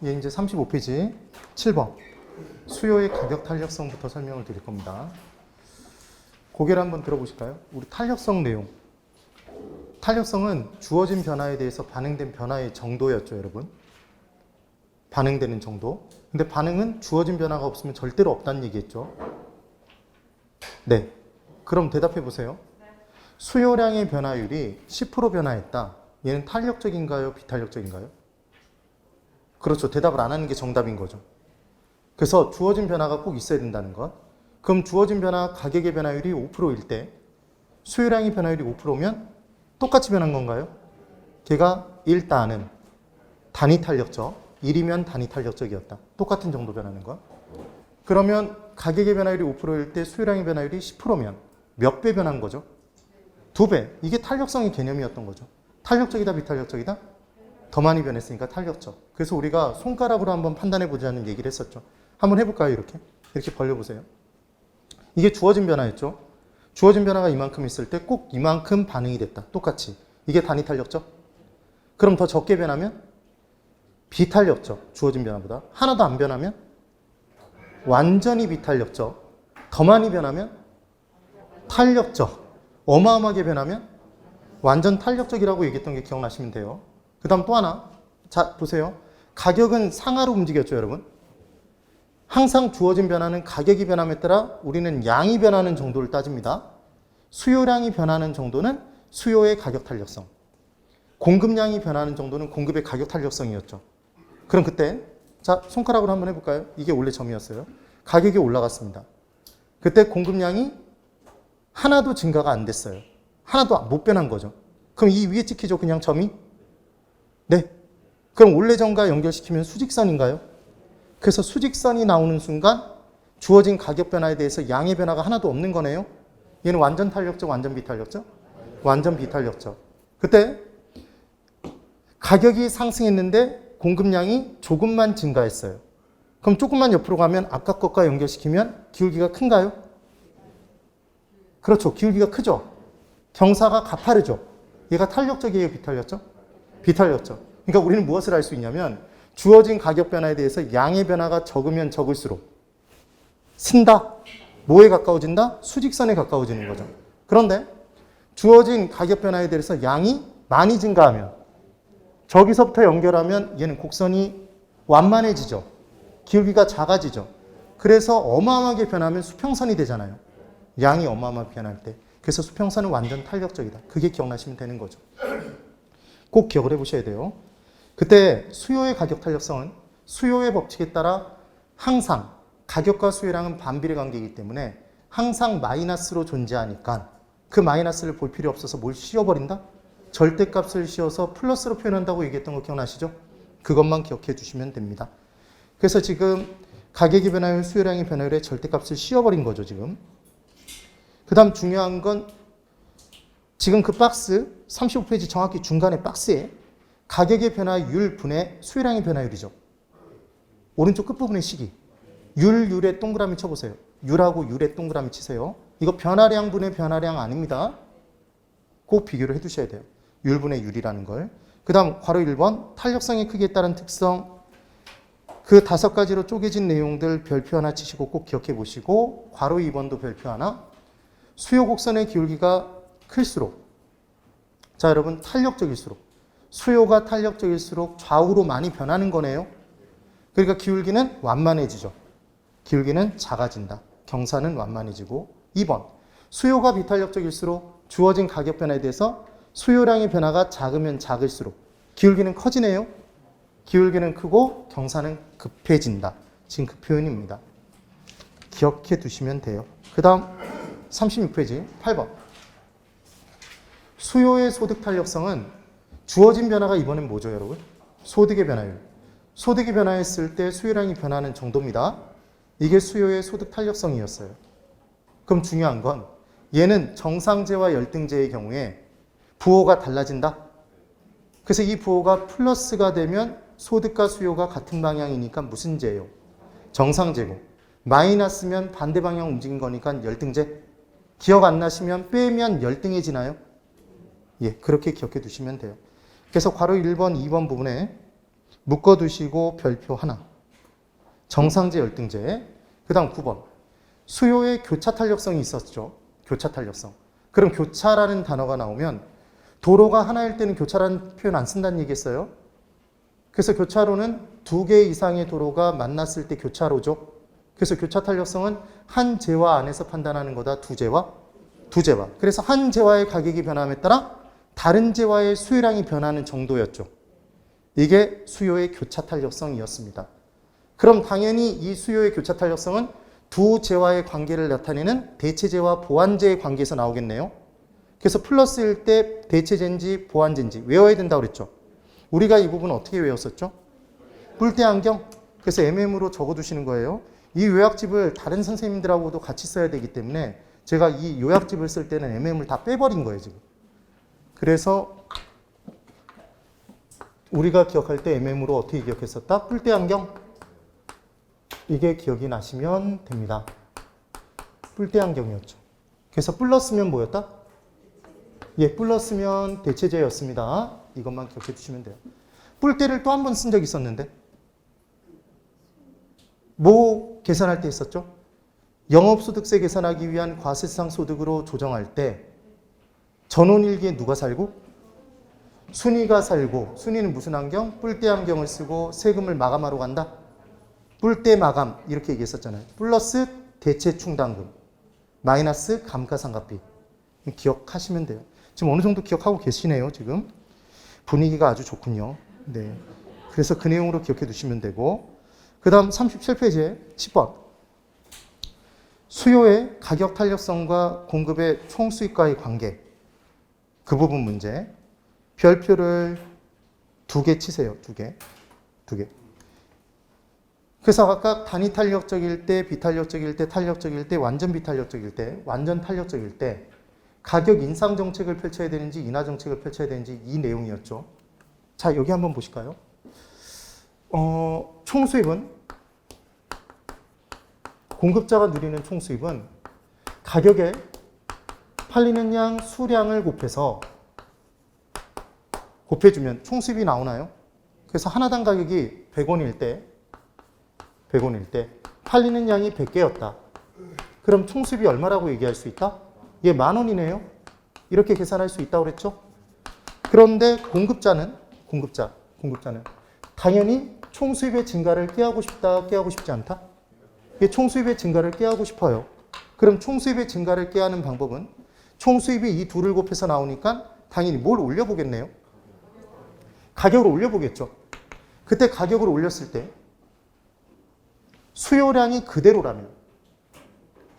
예, 이제 35페이지 7번. 수요의 가격 탄력성부터 설명을 드릴 겁니다. 고개를 한번 들어보실까요? 우리 탄력성 내용. 탄력성은 주어진 변화에 대해서 반응된 변화의 정도였죠, 여러분. 반응되는 정도. 근데 반응은 주어진 변화가 없으면 절대로 없다는 얘기했죠. 네. 그럼 대답해 보세요. 수요량의 변화율이 10% 변화했다. 얘는 탄력적인가요? 비탄력적인가요? 그렇죠. 대답을 안 하는 게 정답인 거죠. 그래서 주어진 변화가 꼭 있어야 된다는 것. 그럼 주어진 변화 가격의 변화율이 5%일 때 수요량의 변화율이 5%면 똑같이 변한 건가요? 걔가 1단은 단위 탄력적, 1이면 단위 탄력적이었다. 똑같은 정도 변하는 것. 그러면 가격의 변화율이 5%일 때 수요량의 변화율이 10%면 몇 배 변한 거죠? 2배. 이게 탄력성의 개념이었던 거죠. 탄력적이다, 비탄력적이다? 더 많이 변했으니까 탄력적. 그래서 우리가 손가락으로 한번 판단해 보자는 얘기를 했었죠. 한번 해볼까요? 이렇게 벌려보세요. 이게 주어진 변화였죠. 주어진 변화가 이만큼 있을 때 꼭 이만큼 반응이 됐다. 똑같이. 이게 단위 탄력적? 그럼 더 적게 변하면 비탄력적. 주어진 변화보다. 하나도 안 변하면 완전히 비탄력적. 더 많이 변하면 탄력적. 어마어마하게 변하면 완전 탄력적이라고 얘기했던 게 기억나시면 돼요. 그 다음 또 하나. 자, 보세요. 가격은 상하로 움직였죠, 여러분. 항상 주어진 변화는 가격이 변함에 따라 우리는 양이 변하는 정도를 따집니다. 수요량이 변하는 정도는 수요의 가격 탄력성. 공급량이 변하는 정도는 공급의 가격 탄력성이었죠. 그럼 그때 자, 손가락으로 한번 해볼까요? 이게 원래 점이었어요. 가격이 올라갔습니다. 그때 공급량이 하나도 증가가 안 됐어요. 하나도 못 변한 거죠. 그럼 이 위에 찍히죠, 그냥 점이? 네. 그럼 원래 점과 연결시키면 수직선인가요? 그래서 수직선이 나오는 순간 주어진 가격 변화에 대해서 양의 변화가 하나도 없는 거네요. 얘는 완전 탄력적, 완전 비탄력적? 완전 비탄력적. 그때 가격이 상승했는데 공급량이 조금만 증가했어요. 그럼 조금만 옆으로 가면 아까 것과 연결시키면 기울기가 큰가요? 그렇죠. 기울기가 크죠. 경사가 가파르죠. 얘가 탄력적이에요, 비탄력적? 비탄력적. 그러니까 우리는 무엇을 알 수 있냐면 주어진 가격 변화에 대해서 양의 변화가 적으면 적을수록 쓴다. 뭐에 가까워진다? 수직선에 가까워지는 거죠. 그런데 주어진 가격 변화에 대해서 양이 많이 증가하면 저기서부터 연결하면 얘는 곡선이 완만해지죠. 기울기가 작아지죠. 그래서 어마어마하게 변하면 수평선이 되잖아요. 양이 어마어마하게 변할 때. 그래서 수평선은 완전 탄력적이다. 그게 기억나시면 되는 거죠. 꼭 기억을 해보셔야 돼요. 그때 수요의 가격 탄력성은 수요의 법칙에 따라 항상 가격과 수요량은 반비례 관계이기 때문에 항상 마이너스로 존재하니까 그 마이너스를 볼 필요 없어서 뭘 씌워버린다? 절대값을 씌워서 플러스로 표현한다고 얘기했던 거 기억나시죠? 그것만 기억해 주시면 됩니다. 그래서 지금 가격의 변화율, 수요량의 변화율에 절대값을 씌워버린 거죠, 지금. 그 다음 중요한 건 지금 그 박스 35페이지 정확히 중간에 박스에 가격의 변화율 분의 수요량의 변화율이죠. 오른쪽 끝부분의 식이. 율의 동그라미 쳐보세요. 율하고 율의 동그라미 치세요. 이거 변화량 분의 변화량 아닙니다. 꼭 비교를 해두셔야 돼요. 율분의 율이라는 걸. 그 다음 괄호 1번 탄력성의 크기에 따른 특성. 그 5가지로 쪼개진 내용들 별표 하나 치시고 꼭 기억해 보시고 괄호 2번도 별표 하나. 수요 곡선의 기울기가 클수록 자 여러분 탄력적일수록 수요가 탄력적일수록 좌우로 많이 변하는 거네요. 그러니까 기울기는 완만해지죠. 기울기는 작아진다. 경사는 완만해지고 2번 수요가 비탄력적일수록 주어진 가격 변화에 대해서 수요량의 변화가 작으면 작을수록 기울기는 커지네요. 기울기는 크고 경사는 급해진다. 지금 그 표현입니다. 기억해 두시면 돼요. 그 다음 36페이지 8번 수요의 소득 탄력성은 주어진 변화가 이번엔 뭐죠, 여러분? 소득의 변화율. 소득이 변화했을 때 수요량이 변하는 정도입니다. 이게 수요의 소득 탄력성이었어요. 그럼 중요한 건 얘는 정상제와 열등제의 경우에 부호가 달라진다. 그래서 이 부호가 플러스가 되면 소득과 수요가 같은 방향이니까 무슨 제예요? 정상제고. 마이너스면 반대 방향 움직인 거니까 열등제. 기억 안 나시면 빼면 열등해지나요? 예, 그렇게 기억해 두시면 돼요. 그래서 괄호 1번, 2번 부분에 묶어두시고 별표 하나. 정상제 열등제. 그 다음 9번. 수요의 교차 탄력성이 있었죠. 교차 탄력성. 그럼 교차라는 단어가 나오면 도로가 하나일 때는 교차라는 표현 안 쓴다는 얘기겠어요? 그래서 교차로는 2개 이상의 도로가 만났을 때 교차로죠. 그래서 교차 탄력성은 한 재화 안에서 판단하는 거다. 두 재화? 두 재화. 그래서 한 재화의 가격이 변함에 따라 다른 재화의 수요량이 변하는 정도였죠. 이게 수요의 교차 탄력성이었습니다. 그럼 당연히 이 수요의 교차 탄력성은 두 재화의 관계를 나타내는 대체재와 보완재의 관계에서 나오겠네요. 그래서 플러스일 때 대체재인지 보완재인지 외워야 된다고 그랬죠. 우리가 이 부분 어떻게 외웠었죠? 뿔대 안경. 그래서 MM으로 적어두시는 거예요. 이 요약집을 다른 선생님들하고도 같이 써야 되기 때문에 제가 이 요약집을 쓸 때는 MM을 다 빼버린 거예요, 지금. 그래서 우리가 기억할 때 MM으로 어떻게 기억했었다? 뿔대 안경. 이게 기억이 나시면 됩니다. 뿔대 안경이었죠. 그래서 플러스면 뭐였다? 예, 플러스면 대체제였습니다. 이것만 기억해 주시면 돼요. 뿔대를 또 한 번 쓴 적이 있었는데 뭐 계산할 때 있었죠? 영업소득세 계산하기 위한 과세상 소득으로 조정할 때 전원일기에 누가 살고? 순위가 살고, 순위는 무슨 안경? 뿔대 안경을 쓰고 세금을 마감하러 간다? 뿔대 마감 이렇게 얘기했었잖아요. 플러스 대체 충당금, 마이너스 감가상각비. 기억하시면 돼요. 지금 어느 정도 기억하고 계시네요. 지금 분위기가 아주 좋군요. 네, 그래서 그 내용으로 기억해 두시면 되고, 그 다음 37페이지에 10번 수요의 가격 탄력성과 공급의 총수익과의 관계, 그 부분 문제. 별표를 2개 치세요. 2개. 그래서 각각 단위 탄력적일 때, 비탄력적일 때, 탄력적일 때, 완전 비탄력적일 때, 완전 탄력적일 때 가격 인상 정책을 펼쳐야 되는지 인하 정책을 펼쳐야 되는지 이 내용이었죠. 자, 여기 한번 보실까요? 총수입은, 공급자가 누리는 총수입은 가격에 팔리는 양 수량을 곱해주면 총수입이 나오나요? 그래서 하나당 가격이 100원일 때 팔리는 양이 100개였다. 그럼 총수입이 얼마라고 얘기할 수 있다? 얘 10,000원이네요. 이렇게 계산할 수 있다고 그랬죠? 그런데 공급자는 당연히 총수입의 증가를 꾀하고 싶다, 꾀하고 싶지 않다? 얘 총수입의 증가를 꾀하고 싶어요. 그럼 총수입의 증가를 꾀하는 방법은 총수입이 이 둘을 곱해서 나오니까 당연히 뭘 올려보겠네요? 가격을 올려보겠죠. 그때 가격을 올렸을 때 수요량이 그대로라면,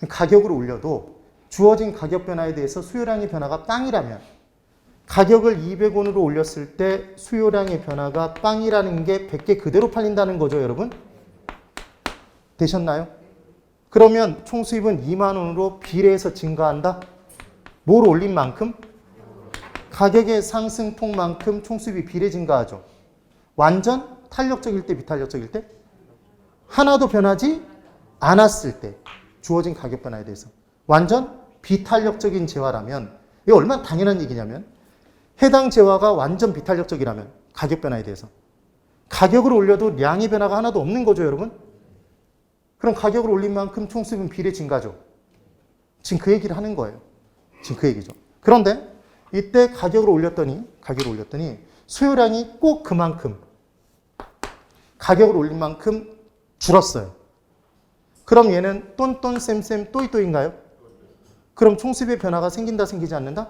가격을 올려도 주어진 가격 변화에 대해서 수요량의 변화가 빵이라면, 가격을 200원으로 올렸을 때 수요량의 변화가 빵이라는 게 100개 그대로 팔린다는 거죠, 여러분? 되셨나요? 그러면 총수입은 20,000원으로 비례해서 증가한다? 뭘 올린 만큼? 가격의 상승폭만큼 총수입이 비례 증가하죠. 완전 탄력적일 때, 비탄력적일 때? 하나도 변하지 않았을 때, 주어진 가격 변화에 대해서. 완전 비탄력적인 재화라면, 이게 얼마나 당연한 얘기냐면, 해당 재화가 완전 비탄력적이라면, 가격 변화에 대해서. 가격을 올려도 량의 변화가 하나도 없는 거죠, 여러분? 그럼 가격을 올린 만큼 총수입은 비례 증가죠. 지금 그 얘기를 하는 거예요. 지금 그 얘기죠. 그런데 이때 가격을 올렸더니 수요량이 꼭 그만큼, 가격을 올린 만큼 줄었어요. 그럼 얘는 똔똔 쌤쌤 또이또이인가요? 그럼 총수입의 변화가 생긴다, 생기지 않는다?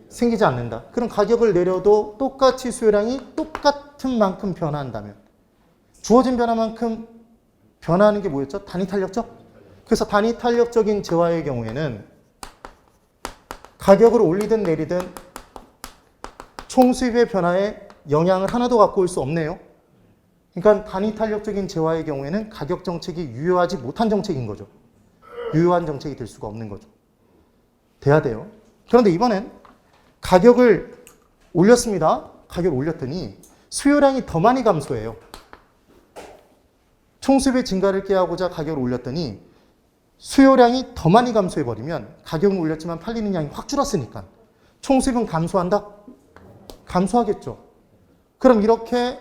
생기지 않는다. 그럼 가격을 내려도 똑같이 수요량이 똑같은 만큼 변화한다면, 주어진 변화만큼 변화하는 게 뭐였죠? 단위 탄력적? 그래서 단위 탄력적인 재화의 경우에는 가격을 올리든 내리든 총수입의 변화에 영향을 하나도 갖고 올 수 없네요. 그러니까 단위 탄력적인 재화의 경우에는 가격 정책이 유효하지 못한 정책인 거죠. 유효한 정책이 될 수가 없는 거죠. 돼야 돼요. 그런데 이번엔 가격을 올렸습니다. 가격을 올렸더니 수요량이 더 많이 감소해요. 총수입의 증가를 꾀하고자 가격을 올렸더니 수요량이 더 많이 감소해버리면, 가격은 올렸지만 팔리는 양이 확 줄었으니까 총수입은 감소한다? 감소하겠죠. 그럼 이렇게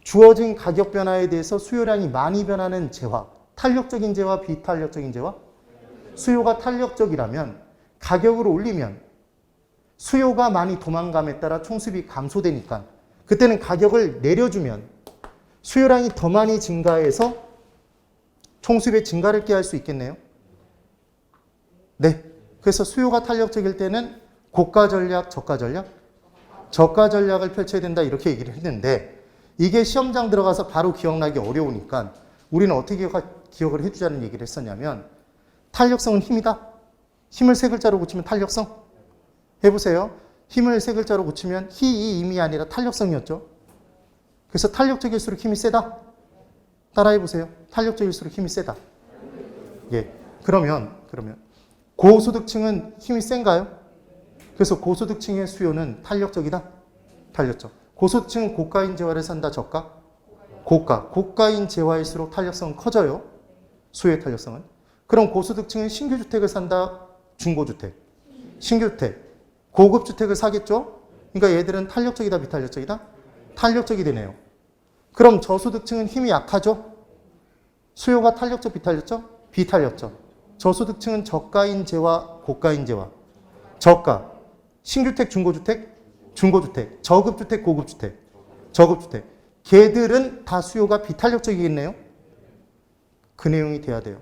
주어진 가격 변화에 대해서 수요량이 많이 변하는 재화, 탄력적인 재화, 비탄력적인 재화? 수요가 탄력적이라면 가격을 올리면 수요가 많이 도망감에 따라 총수입이 감소되니까 그때는 가격을 내려주면 수요량이 더 많이 증가해서 총수입의 증가를 꾀할 수 있겠네요. 네. 그래서 수요가 탄력적일 때는 고가 전략, 저가 전략? 저가 전략을 펼쳐야 된다 이렇게 얘기를 했는데 이게 시험장 들어가서 바로 기억나기 어려우니까 우리는 어떻게 기억을 해주자는 얘기를 했었냐면 탄력성은 힘이다. 힘을 세 글자로 고치면 탄력성. 해보세요. 힘을 세 글자로 고치면 힘이 아니라 탄력성이었죠. 그래서 탄력적일수록 힘이 세다. 따라해보세요. 탄력적일수록 힘이 세다. 예. 그러면 고소득층은 힘이 센가요? 그래서 고소득층의 수요는 탄력적이다. 탄력적. 고소득층은 고가인 재화를 산다. 저가? 고가. 고가인 재화일수록 탄력성은 커져요. 수요의 탄력성은. 그럼 고소득층은 신규주택을 산다. 중고주택. 신규주택. 고급 주택을 사겠죠? 그러니까 얘들은 탄력적이다, 비탄력적이다? 탄력적이 되네요. 그럼 저소득층은 힘이 약하죠? 수요가 탄력적, 비탄력적? 비탄력적. 저소득층은 저가인 재화, 고가인 재화. 저가. 신규주택, 중고주택? 중고주택. 저급주택, 고급주택? 저급주택. 걔들은 다 수요가 비탄력적이겠네요? 그 내용이 돼야 돼요.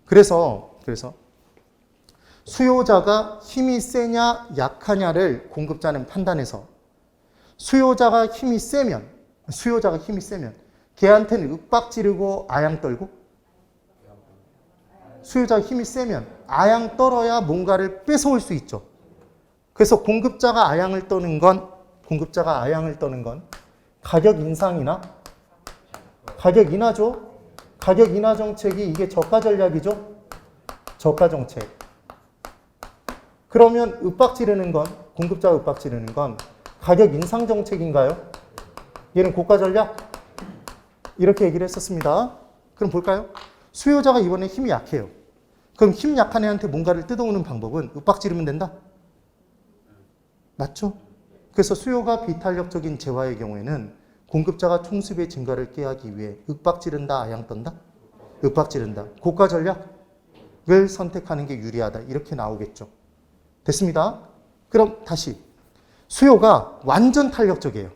그래서 수요자가 힘이 세냐 약하냐를 공급자는 판단해서 수요자가 힘이 세면 걔한테는 윽박 지르고 아양 떨고 수요자가 힘이 세면 아양 떨어야 뭔가를 뺏어올 수 있죠. 그래서 공급자가 아양을 떠는 건 가격 인상이나 가격 인하죠. 가격 인하 정책이 이게 저가 전략이죠. 저가 정책. 그러면 윽박 지르는 건, 공급자가 윽박 지르는 건 가격 인상 정책인가요? 얘는 고가 전략? 이렇게 얘기를 했었습니다. 그럼 볼까요? 수요자가 이번에 힘이 약해요. 그럼 힘 약한 애한테 뭔가를 뜯어오는 방법은 윽박 지르면 된다? 맞죠? 그래서 수요가 비탄력적인 재화의 경우에는 공급자가 총수입의 증가를 꾀하기 위해 윽박 지른다, 아양 떤다? 윽박 지른다. 고가 전략을 선택하는 게 유리하다. 이렇게 나오겠죠. 됐습니다. 그럼 다시 수요가 완전 탄력적이에요.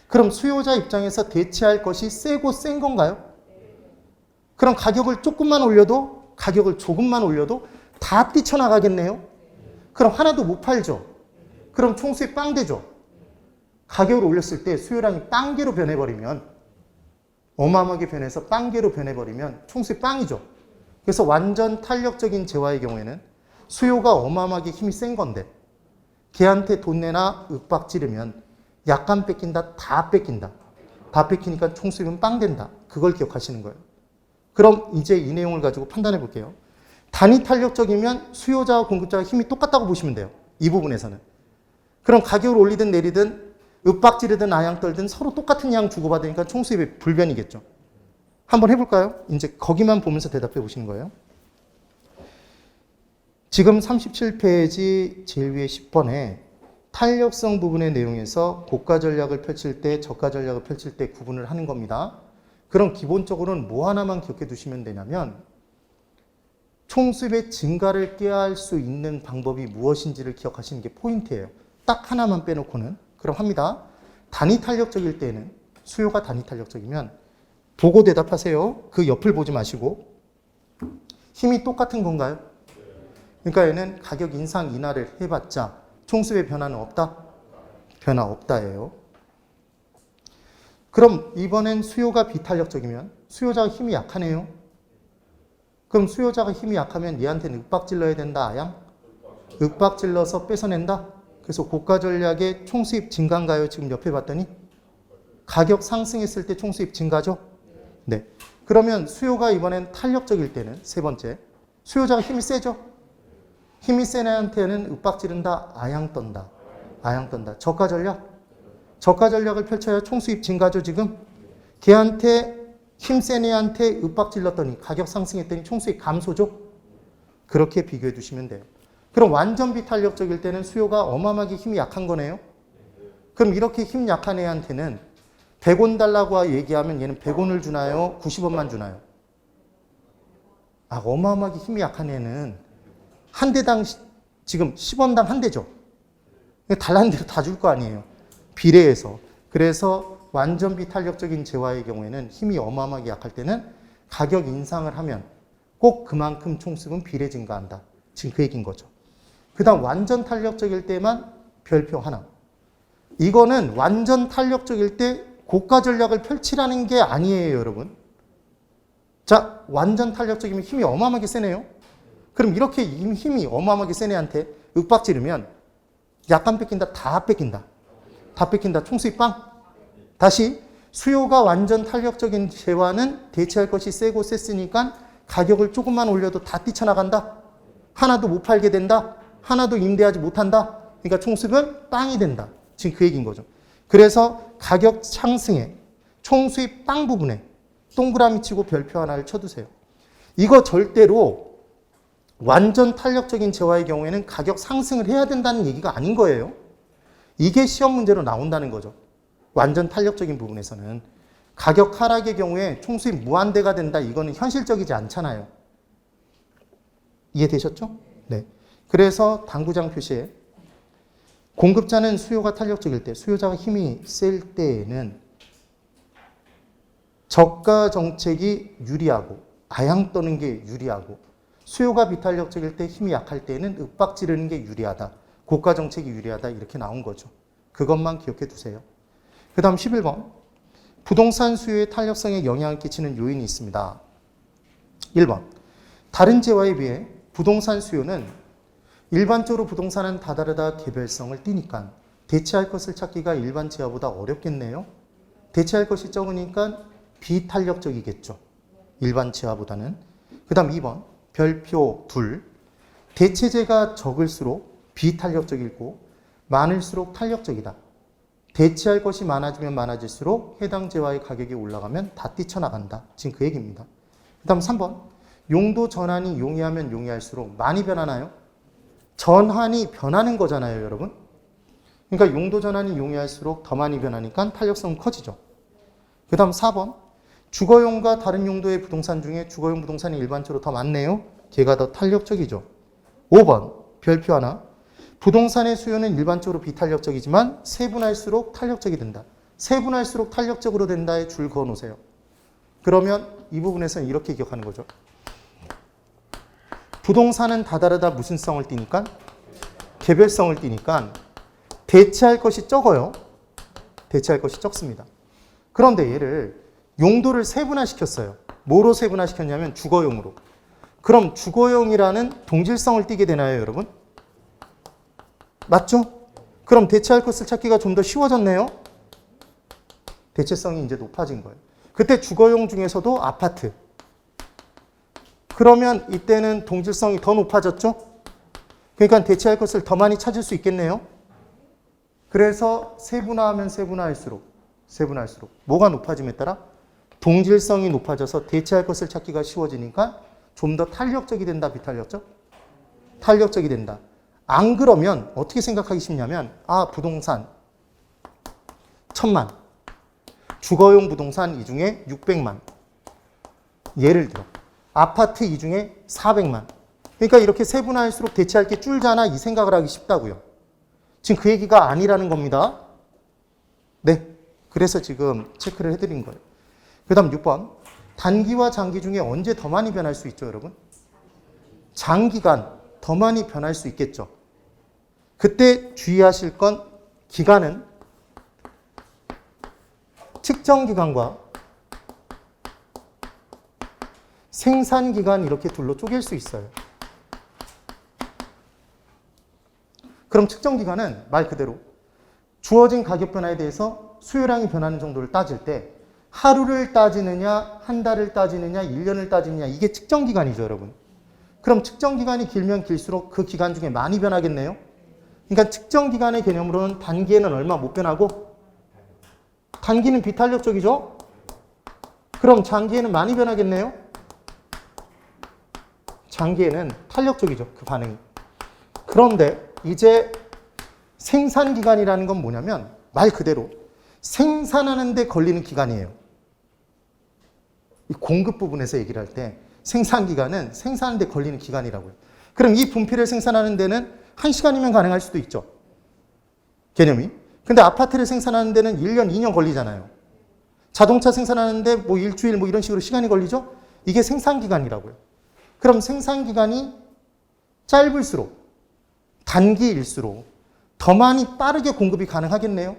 그럼 수요자 입장에서 대체할 것이 세고 센 건가요? 그럼 가격을 조금만 올려도 다 뛰쳐나가겠네요. 그럼 하나도 못 팔죠. 그럼 총수입 빵 되죠. 가격을 올렸을 때 수요량이 빵개로 변해버리면 어마어마하게 변해서 빵개로 변해버리면 총수입 빵이죠. 그래서 완전 탄력적인 재화의 경우에는 수요가 어마어마하게 힘이 센 건데 걔한테 돈 내나 윽박 지르면 약간 뺏긴다, 다 뺏긴다. 다 뺏기니까 총수입은 빵 된다. 그걸 기억하시는 거예요. 그럼 이제 이 내용을 가지고 판단해 볼게요. 단위 탄력적이면 수요자와 공급자가 힘이 똑같다고 보시면 돼요. 이 부분에서는. 그럼 가격을 올리든 내리든 윽박 지르든 아양 떨든 서로 똑같은 양 주고받으니까 총수입이 불변이겠죠. 한번 해볼까요? 이제 거기만 보면서 대답해 보시는 거예요. 지금 37페이지 제일 위에 10번에 탄력성 부분의 내용에서 고가 전략을 펼칠 때, 저가 전략을 펼칠 때 구분을 하는 겁니다. 그럼 기본적으로는 뭐 하나만 기억해 두시면 되냐면 총수입의 증가를 꾀할 수 있는 방법이 무엇인지를 기억하시는 게 포인트예요. 딱 하나만 빼놓고는. 그럼 합니다. 단위 탄력적일 때는, 수요가 단위 탄력적이면 보고 대답하세요. 그 옆을 보지 마시고. 힘이 똑같은 건가요? 그러니까 얘는 가격 인상 인하를 해봤자 총수입의 변화는 없다? 변화 없다예요. 그럼 이번엔 수요가 비탄력적이면 수요자가 힘이 약하네요. 그럼 수요자가 힘이 약하면 얘한테는 윽박 질러야 된다, 아양? 윽박 질러서 뺏어낸다? 그래서 고가 전략의 총수입 증가인가요? 지금 옆에 봤더니 가격 상승했을 때 총수입 증가죠? 네. 그러면 수요가 이번엔 탄력적일 때는 세 번째, 수요자가 힘이 세죠? 힘이 센 애한테는 윽박 지른다, 아양 떤다. 아양 떤다. 저가 전략? 저가 전략을 펼쳐야 총수입 증가죠, 지금? 걔한테 힘센 애한테 윽박 질렀더니 가격 상승했더니 총수입 감소죠? 그렇게 비교해 두시면 돼요. 그럼 완전 비탄력적일 때는 수요가 어마어마하게 힘이 약한 거네요. 그럼 이렇게 힘 약한 애한테는 100원 달라고 얘기하면 얘는 100원을 주나요? 90원만 주나요? 어마어마하게 힘이 약한 애는 한 대당 지금 10원당 한 대죠. 달라는 대로 다 줄 거 아니에요. 비례해서. 그래서 완전 비탄력적인 재화의 경우에는 힘이 어마어마하게 약할 때는 가격 인상을 하면 꼭 그만큼 총수는 비례 증가한다. 지금 그 얘기인 거죠. 그 다음 완전 탄력적일 때만 별표 하나. 이거는 완전 탄력적일 때 고가 전략을 펼치라는 게 아니에요, 여러분. 자, 완전 탄력적이면 힘이 어마어마하게 세네요. 그럼 이렇게 힘이 어마어마하게 센 애한테 윽박지르면 약간 뺏긴다, 다 뺏긴다. 다 뺏긴다, 총수입 빵. 다시 수요가 완전 탄력적인 재화는 대체할 것이 세고 셌으니까 가격을 조금만 올려도 다 뛰쳐나간다. 하나도 못 팔게 된다. 하나도 임대하지 못한다. 그러니까 총수입은 빵이 된다. 지금 그 얘기인 거죠. 그래서 가격 상승에 총수입 빵 부분에 동그라미 치고 별표 하나를 쳐두세요. 이거 절대로 완전 탄력적인 재화의 경우에는 가격 상승을 해야 된다는 얘기가 아닌 거예요. 이게 시험 문제로 나온다는 거죠. 완전 탄력적인 부분에서는. 가격 하락의 경우에 총수입 무한대가 된다. 이거는 현실적이지 않잖아요. 이해되셨죠? 네. 그래서 당구장 표시에 공급자는 수요가 탄력적일 때, 수요자가 힘이 셀 때에는 저가 정책이 유리하고 아양 떠는 게 유리하고 수요가 비탄력적일 때 힘이 약할 때에는 윽박 지르는 게 유리하다. 고가 정책이 유리하다. 이렇게 나온 거죠. 그것만 기억해 두세요. 그 다음 11번. 부동산 수요의 탄력성에 영향을 끼치는 요인이 있습니다. 1번. 다른 재화에 비해 부동산 수요는 일반적으로 부동산은 다다르다 개별성을 띠니까 대체할 것을 찾기가 일반 재화보다 어렵겠네요. 대체할 것이 적으니까 비탄력적이겠죠. 일반 재화보다는. 그 다음 2번. 별표 2. 대체재가 적을수록 비탄력적이고 많을수록 탄력적이다. 대체할 것이 많아지면 많아질수록 해당 재화의 가격이 올라가면 다 뛰쳐나간다. 지금 그 얘기입니다. 그 다음 3번. 용도 전환이 용이하면 용이할수록 많이 변하나요? 전환이 변하는 거잖아요, 여러분. 그러니까 용도 전환이 용이할수록 더 많이 변하니까 탄력성은 커지죠. 그 다음 4번. 주거용과 다른 용도의 부동산 중에 주거용 부동산이 일반적으로 더 많네요. 걔가 더 탄력적이죠. 5번. 별표 하나. 부동산의 수요는 일반적으로 비탄력적이지만 세분할수록 탄력적이 된다. 세분할수록 탄력적으로 된다에 줄 그어 놓으세요. 그러면 이 부분에서는 이렇게 기억하는 거죠. 부동산은 다다르다 무슨 성을 띠니까? 개별성을 띠니까 대체할 것이 적어요. 대체할 것이 적습니다. 그런데 얘를 용도를 세분화시켰어요. 뭐로 세분화시켰냐면 주거용으로. 그럼 주거용이라는 동질성을 띠게 되나요, 여러분? 맞죠? 그럼 대체할 것을 찾기가 좀 더 쉬워졌네요. 대체성이 이제 높아진 거예요. 그때 주거용 중에서도 아파트. 그러면 이때는 동질성이 더 높아졌죠? 그러니까 대체할 것을 더 많이 찾을 수 있겠네요. 그래서 세분화하면 세분화할수록 뭐가 높아짐에 따라 동질성이 높아져서 대체할 것을 찾기가 쉬워지니까 좀 더 탄력적이 된다, 비탄력적? 탄력적이 된다. 안 그러면 어떻게 생각하기 쉽냐면 부동산 1000만, 주거용 부동산 이 중에 600만, 예를 들어 아파트 이 중에 400만. 그러니까 이렇게 세분화할수록 대체할 게 줄잖아, 이 생각을 하기 쉽다고요. 지금 그 얘기가 아니라는 겁니다. 네, 그래서 지금 체크를 해드린 거예요. 그 다음 6번. 단기와 장기 중에 언제 더 많이 변할 수 있죠, 여러분? 장기간 더 많이 변할 수 있겠죠. 그때 주의하실 건 기간은 측정 기간과 생산 기간 이렇게 둘로 쪼갤 수 있어요. 그럼 측정 기간은 말 그대로 주어진 가격 변화에 대해서 수요량이 변하는 정도를 따질 때 하루를 따지느냐, 한 달을 따지느냐, 1년을 따지느냐, 이게 측정 기간이죠, 여러분. 그럼 측정 기간이 길면 길수록 그 기간 중에 많이 변하겠네요. 그러니까 측정 기간의 개념으로는 단기에는 얼마 못 변하고 단기는 비탄력적이죠. 그럼 장기에는 많이 변하겠네요. 장기에는 탄력적이죠, 그 반응이. 그런데 이제 생산 기간이라는 건 뭐냐면 말 그대로 생산하는 데 걸리는 기간이에요. 이 공급 부분에서 얘기를 할 때 생산 기간은 생산하는 데 걸리는 기간이라고요. 그럼 이 분필을 생산하는 데는 1시간이면 가능할 수도 있죠. 개념이. 근데 아파트를 생산하는 데는 1년, 2년 걸리잖아요. 자동차 생산하는데 뭐 일주일 뭐 이런 식으로 시간이 걸리죠? 이게 생산 기간이라고요. 그럼 생산 기간이 짧을수록, 단기일수록 더 많이 빠르게 공급이 가능하겠네요.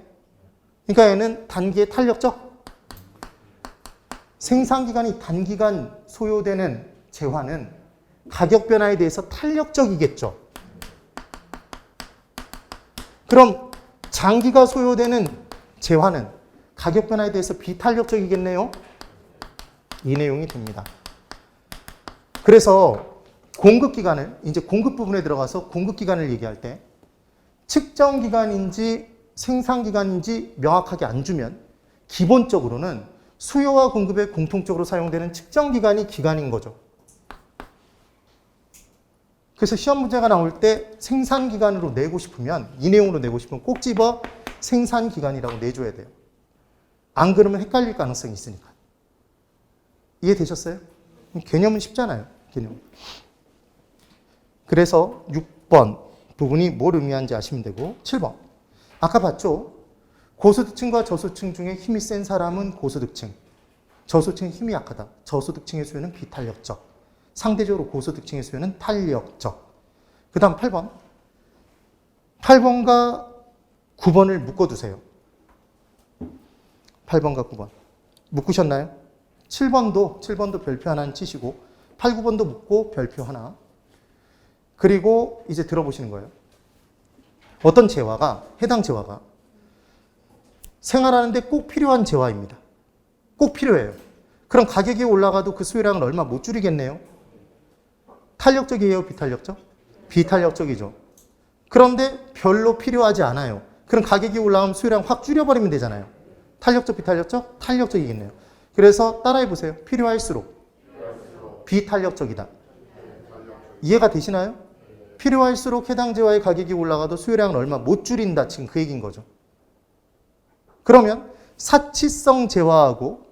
그러니까 얘는 단기에 탄력적. 생산 기간이 단기간 소요되는 재화는 가격 변화에 대해서 탄력적이겠죠. 그럼 장기가 소요되는 재화는 가격 변화에 대해서 비탄력적이겠네요. 이 내용이 됩니다. 그래서 공급 기간을, 이제 공급 부분에 들어가서 공급 기간을 얘기할 때 측정 기간인지 생산 기간인지 명확하게 안 주면 기본적으로는 수요와 공급에 공통적으로 사용되는 측정 기간이 기간인 거죠. 그래서 시험 문제가 나올 때 생산 기간으로 내고 싶으면, 이 내용으로 내고 싶으면 꼭 집어 생산 기간이라고 내줘야 돼요. 안 그러면 헷갈릴 가능성이 있으니까. 이해되셨어요? 개념은 쉽잖아요. 개념. 그래서 6번 부분이 뭘 의미하는지 아시면 되고, 7번. 아까 봤죠? 고소득층과 저소득층 중에 힘이 센 사람은 고소득층. 저소득층은 힘이 약하다. 저소득층의 수요는 비탄력적. 상대적으로 고소득층의 수요는 탄력적. 그 다음 8번. 8번과 9번을 묶어두세요. 8번과 9번. 묶으셨나요? 7번도 별표 하나는 치시고 8, 9번도 묶고 별표 하나. 그리고 이제 들어보시는 거예요. 어떤 재화가, 해당 재화가 생활하는데 꼭 필요한 재화입니다. 꼭 필요해요. 그럼 가격이 올라가도 그 수요량을 얼마 못 줄이겠네요. 탄력적이에요? 비탄력적? 비탄력적이죠. 그런데 별로 필요하지 않아요. 그럼 가격이 올라가면 수요량 확 줄여버리면 되잖아요. 탄력적, 비탄력적? 탄력적이겠네요. 그래서 따라해보세요. 필요할수록 비탄력적이다. 이해가 되시나요? 필요할수록 해당 재화의 가격이 올라가도 수요량을 얼마 못 줄인다. 지금 그 얘기인 거죠. 그러면 사치성 재화하고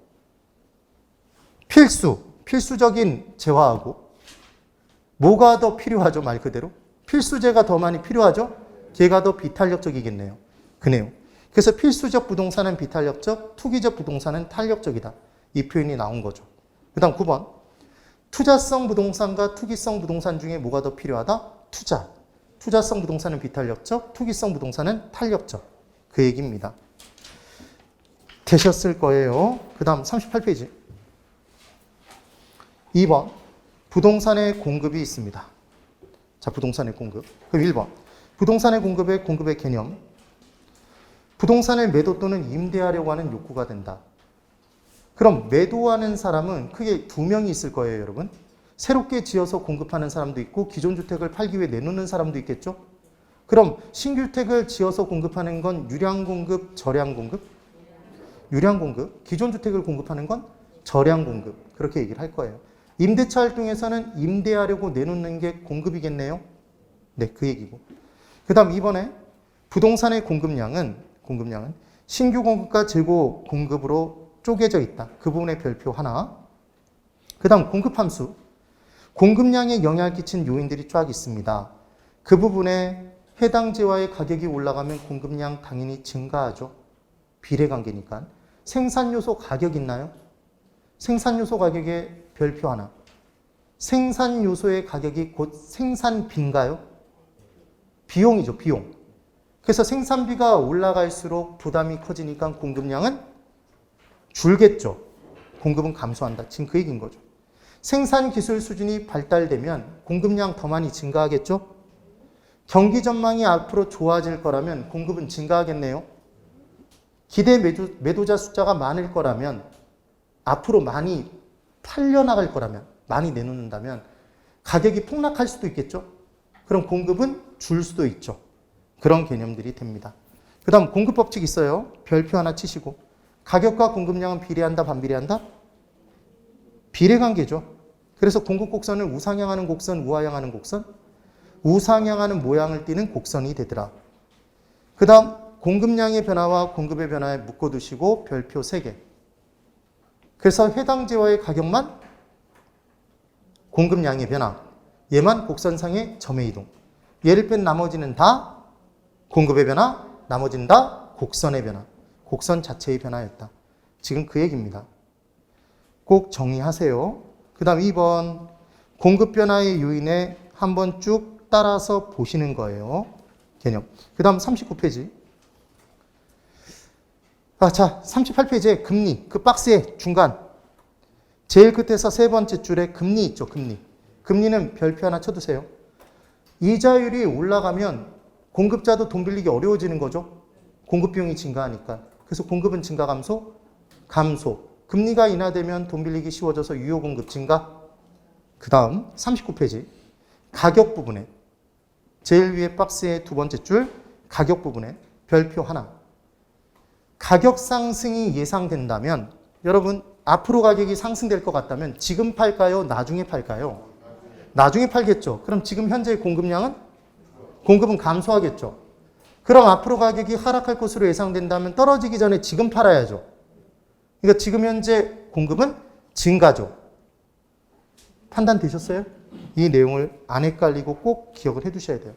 필수적인 재화하고 뭐가 더 필요하죠? 말 그대로. 필수재가 더 많이 필요하죠? 걔가 더 비탄력적이겠네요. 그 내용. 그래서 필수적 부동산은 비탄력적, 투기적 부동산은 탄력적이다. 이 표현이 나온 거죠. 그 다음 9번. 투자성 부동산과 투기성 부동산 중에 뭐가 더 필요하다? 투자. 투자성 부동산은 비탄력적, 투기성 부동산은 탄력적. 그 얘기입니다. 되셨을 거예요. 그 다음 38페이지. 2번. 부동산의 공급이 있습니다. 자, 부동산의 공급. 그럼 1번. 부동산의 공급의 개념. 부동산을 매도 또는 임대하려고 하는 욕구가 된다. 그럼 매도하는 사람은 크게 두 명이 있을 거예요, 여러분. 새롭게 지어서 공급하는 사람도 있고 기존 주택을 팔기 위해 내놓는 사람도 있겠죠. 그럼 신규 주택을 지어서 공급하는 건 유량 공급, 저량 공급? 유량 공급. 기존 주택을 공급하는 건 저량 공급. 그렇게 얘기를 할 거예요. 임대차 활동에서는 임대하려고 내놓는 게 공급이겠네요. 네, 그 얘기고. 그 다음 2번에 부동산의 공급량은 신규 공급과 재고 공급으로 쪼개져 있다. 그 부분에 별표 하나. 그 다음 공급함수. 공급량에 영향을 끼친 요인들이 쫙 있습니다. 그 부분에 해당 재화의 가격이 올라가면 공급량 당연히 증가하죠. 비례관계니까. 생산요소 가격 있나요? 생산요소 가격에 별표 하나. 생산요소의 가격이 곧 생산비인가요? 비용이죠, 비용. 그래서 생산비가 올라갈수록 부담이 커지니까 공급량은 줄겠죠. 공급은 감소한다. 지금 그 얘기인 거죠. 생산기술 수준이 발달되면 공급량 더 많이 증가하겠죠? 경기 전망이 앞으로 좋아질 거라면 공급은 증가하겠네요. 기대 매도자 숫자가 많을 거라면 앞으로 많이 팔려나갈 거라면 많이 내놓는다면 가격이 폭락할 수도 있겠죠? 그럼 공급은 줄 수도 있죠. 그런 개념들이 됩니다. 그 다음 공급 법칙 있어요. 별표 하나 치시고. 가격과 공급량은 비례한다, 반비례한다? 비례관계죠. 그래서 공급 곡선을 우상향하는 곡선, 우하향하는 곡선? 우상향하는 모양을 띠는 곡선이 되더라. 그 다음 공급량의 변화와 공급의 변화에 묶어두시고 별표 3개. 그래서 해당 재화의 가격만 공급량의 변화, 얘만 곡선상의 점의 이동. 얘를 뺀 나머지는 다 공급의 변화, 나머지는 다 곡선의 변화. 곡선 자체의 변화였다. 지금 그 얘기입니다. 꼭 정리하세요. 그 다음 2번 공급 변화의 요인에 한번 쭉 따라서 보시는 거예요. 개념. 그 다음 39페이지. 자, 38페이지에 금리, 그 박스의 중간. 제일 끝에서 세 번째 줄에 금리 있죠, 금리. 금리는 별표 하나 쳐두세요. 이자율이 올라가면 공급자도 돈 빌리기 어려워지는 거죠. 공급 비용이 증가하니까. 그래서 공급은 증가 감소? 감소. 금리가 인하되면 돈 빌리기 쉬워져서 유효 공급 증가. 그 다음 39페이지. 가격 부분에 제일 위에 박스의 두 번째 줄 가격 부분에 별표 하나. 가격 상승이 예상된다면 여러분 앞으로 가격이 상승될 것 같다면 지금 팔까요? 나중에 팔까요? 나중에 팔겠죠. 그럼 지금 현재 공급량은? 공급은 감소하겠죠. 그럼 앞으로 가격이 하락할 것으로 예상된다면 떨어지기 전에 지금 팔아야죠. 그러니까 지금 현재 공급은 증가죠. 판단되셨어요? 이 내용을 안 헷갈리고 꼭 기억을 해 두셔야 돼요.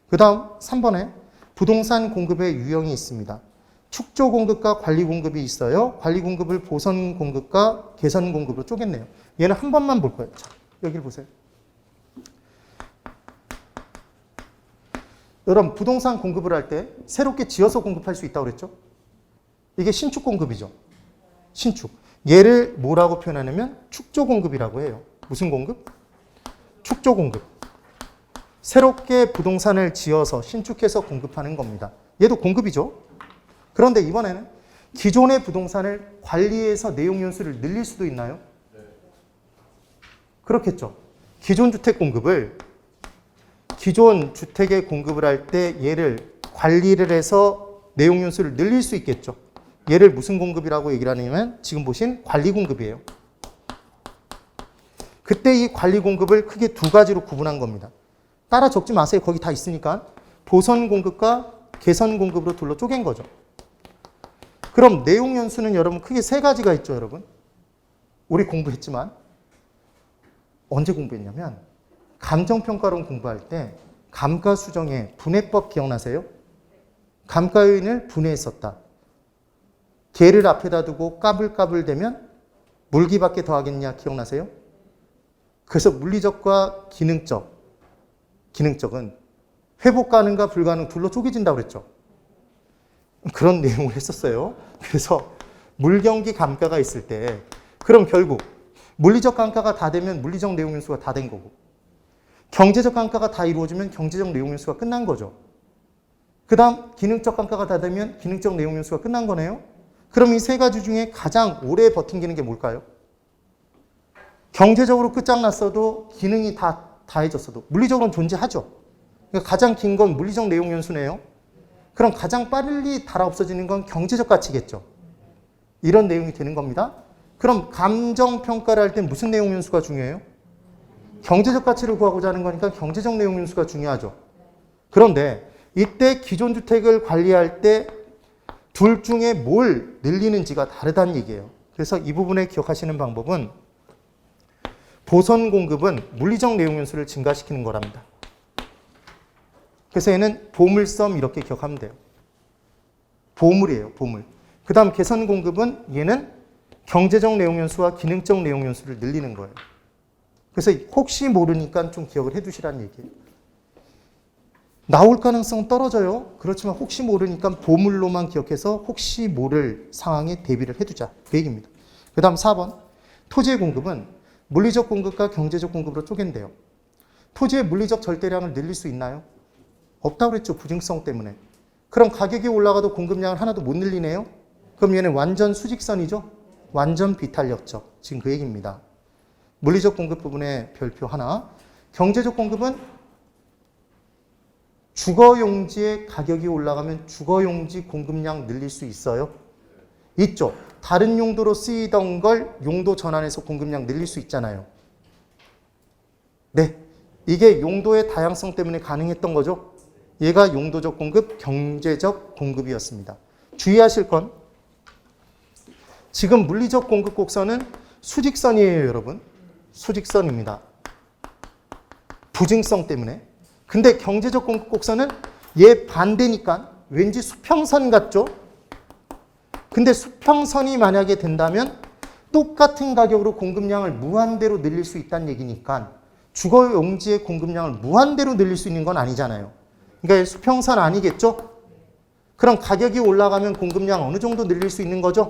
그 다음 3번에 부동산 공급의 유형이 있습니다. 축조 공급과 관리 공급이 있어요. 관리 공급을 보선 공급과 개선 공급으로 쪼갰네요. 얘는 한 번만 볼 거예요. 자, 여기를 보세요. 여러분 부동산 공급을 할 때 새롭게 지어서 공급할 수 있다고 그랬죠? 이게 신축 공급이죠. 신축. 얘를 뭐라고 표현하냐면 축조 공급이라고 해요. 무슨 공급? 축조 공급. 새롭게 부동산을 지어서 신축해서 공급하는 겁니다. 얘도 공급이죠. 그런데 이번에는 기존의 부동산을 관리해서 내용 연수를 늘릴 수도 있나요? 그렇겠죠. 기존 주택 공급을 기존 주택에 공급을 할 때 얘를 관리를 해서 내용 연수를 늘릴 수 있겠죠. 얘를 무슨 공급이라고 얘기를 하냐면 지금 보신 관리 공급이에요. 그때 이 관리 공급을 크게 두 가지로 구분한 겁니다. 따라 적지 마세요. 거기 다 있으니까. 보선 공급과 개선 공급으로 둘로 쪼갠 거죠. 그럼 내용 연수는 여러분 크게 세 가지가 있죠, 여러분. 우리 공부했지만 언제 공부했냐면 감정평가론 공부할 때 감가수정의 분해법 기억나세요? 감가 요인을 분해했었다. 개를 앞에다 두고 까불까불대면 물기밖에 더하겠냐 기억나세요? 그래서 물리적과 기능적은 회복 가능과 불가능 둘로 쪼개진다고 그랬죠. 그런 내용을 했었어요. 그래서 물경기 감가가 있을 때 그럼 결국 물리적 감가가 다 되면 물리적 내용 연수가 다 된 거고 경제적 감가가 다 이루어지면 경제적 내용 연수가 끝난 거죠. 그 다음 기능적 감가가 다 되면 기능적 내용 연수가 끝난 거네요. 그럼 이 세 가지 중에 가장 오래 버틴기는 게 뭘까요? 경제적으로 끝장났어도 기능이 다 다해졌어도 물리적으로는 존재하죠. 그러니까 가장 긴 건 물리적 내용 연수네요. 그럼 가장 빨리 달아 없어지는 건 경제적 가치겠죠. 이런 내용이 되는 겁니다. 그럼 감정평가를 할 때 무슨 내용 연수가 중요해요? 경제적 가치를 구하고자 하는 거니까 경제적 내용 연수가 중요하죠. 그런데 이때 기존 주택을 관리할 때 둘 중에 뭘 늘리는지가 다르다는 얘기예요. 그래서 이 부분에 기억하시는 방법은 보선 공급은 물리적 내용 연수를 증가시키는 거랍니다. 그래서 얘는 보물섬 이렇게 기억하면 돼요. 보물이에요, 보물. 그 다음 개선 공급은 얘는 경제적 내용 연수와 기능적 내용 연수를 늘리는 거예요. 그래서 혹시 모르니까 좀 기억을 해 두시라는 얘기예요. 나올 가능성 떨어져요. 그렇지만 혹시 모르니까 보물로만 기억해서 혹시 모를 상황에 대비를 해두자. 그 얘기입니다. 그 다음 4번. 토지의 공급은 물리적 공급과 경제적 공급으로 쪼갠대요. 토지의 물리적 절대량을 늘릴 수 있나요? 없다고 그랬죠. 부증성 때문에. 그럼 가격이 올라가도 공급량을 하나도 못 늘리네요. 그럼 얘는 완전 수직선이죠. 완전 비탄력적. 지금 그 얘기입니다. 물리적 공급 부분에 별표 하나. 경제적 공급은 주거용지의 가격이 올라가면 주거용지 공급량 늘릴 수 있어요? 있죠. 다른 용도로 쓰이던 걸 용도 전환해서 공급량 늘릴 수 있잖아요. 네. 이게 용도의 다양성 때문에 가능했던 거죠. 얘가 용도적 공급, 경제적 공급이었습니다. 주의하실 건 지금 물리적 공급 곡선은 수직선이에요, 여러분. 수직선입니다. 부증성 때문에. 근데 경제적 공급 곡선은 얘 반대니까 왠지 수평선 같죠? 근데 수평선이 만약에 된다면 똑같은 가격으로 공급량을 무한대로 늘릴 수 있다는 얘기니까 주거용지의 공급량을 무한대로 늘릴 수 있는 건 아니잖아요. 그러니까 수평선 아니겠죠? 그럼 가격이 올라가면 공급량 어느 정도 늘릴 수 있는 거죠?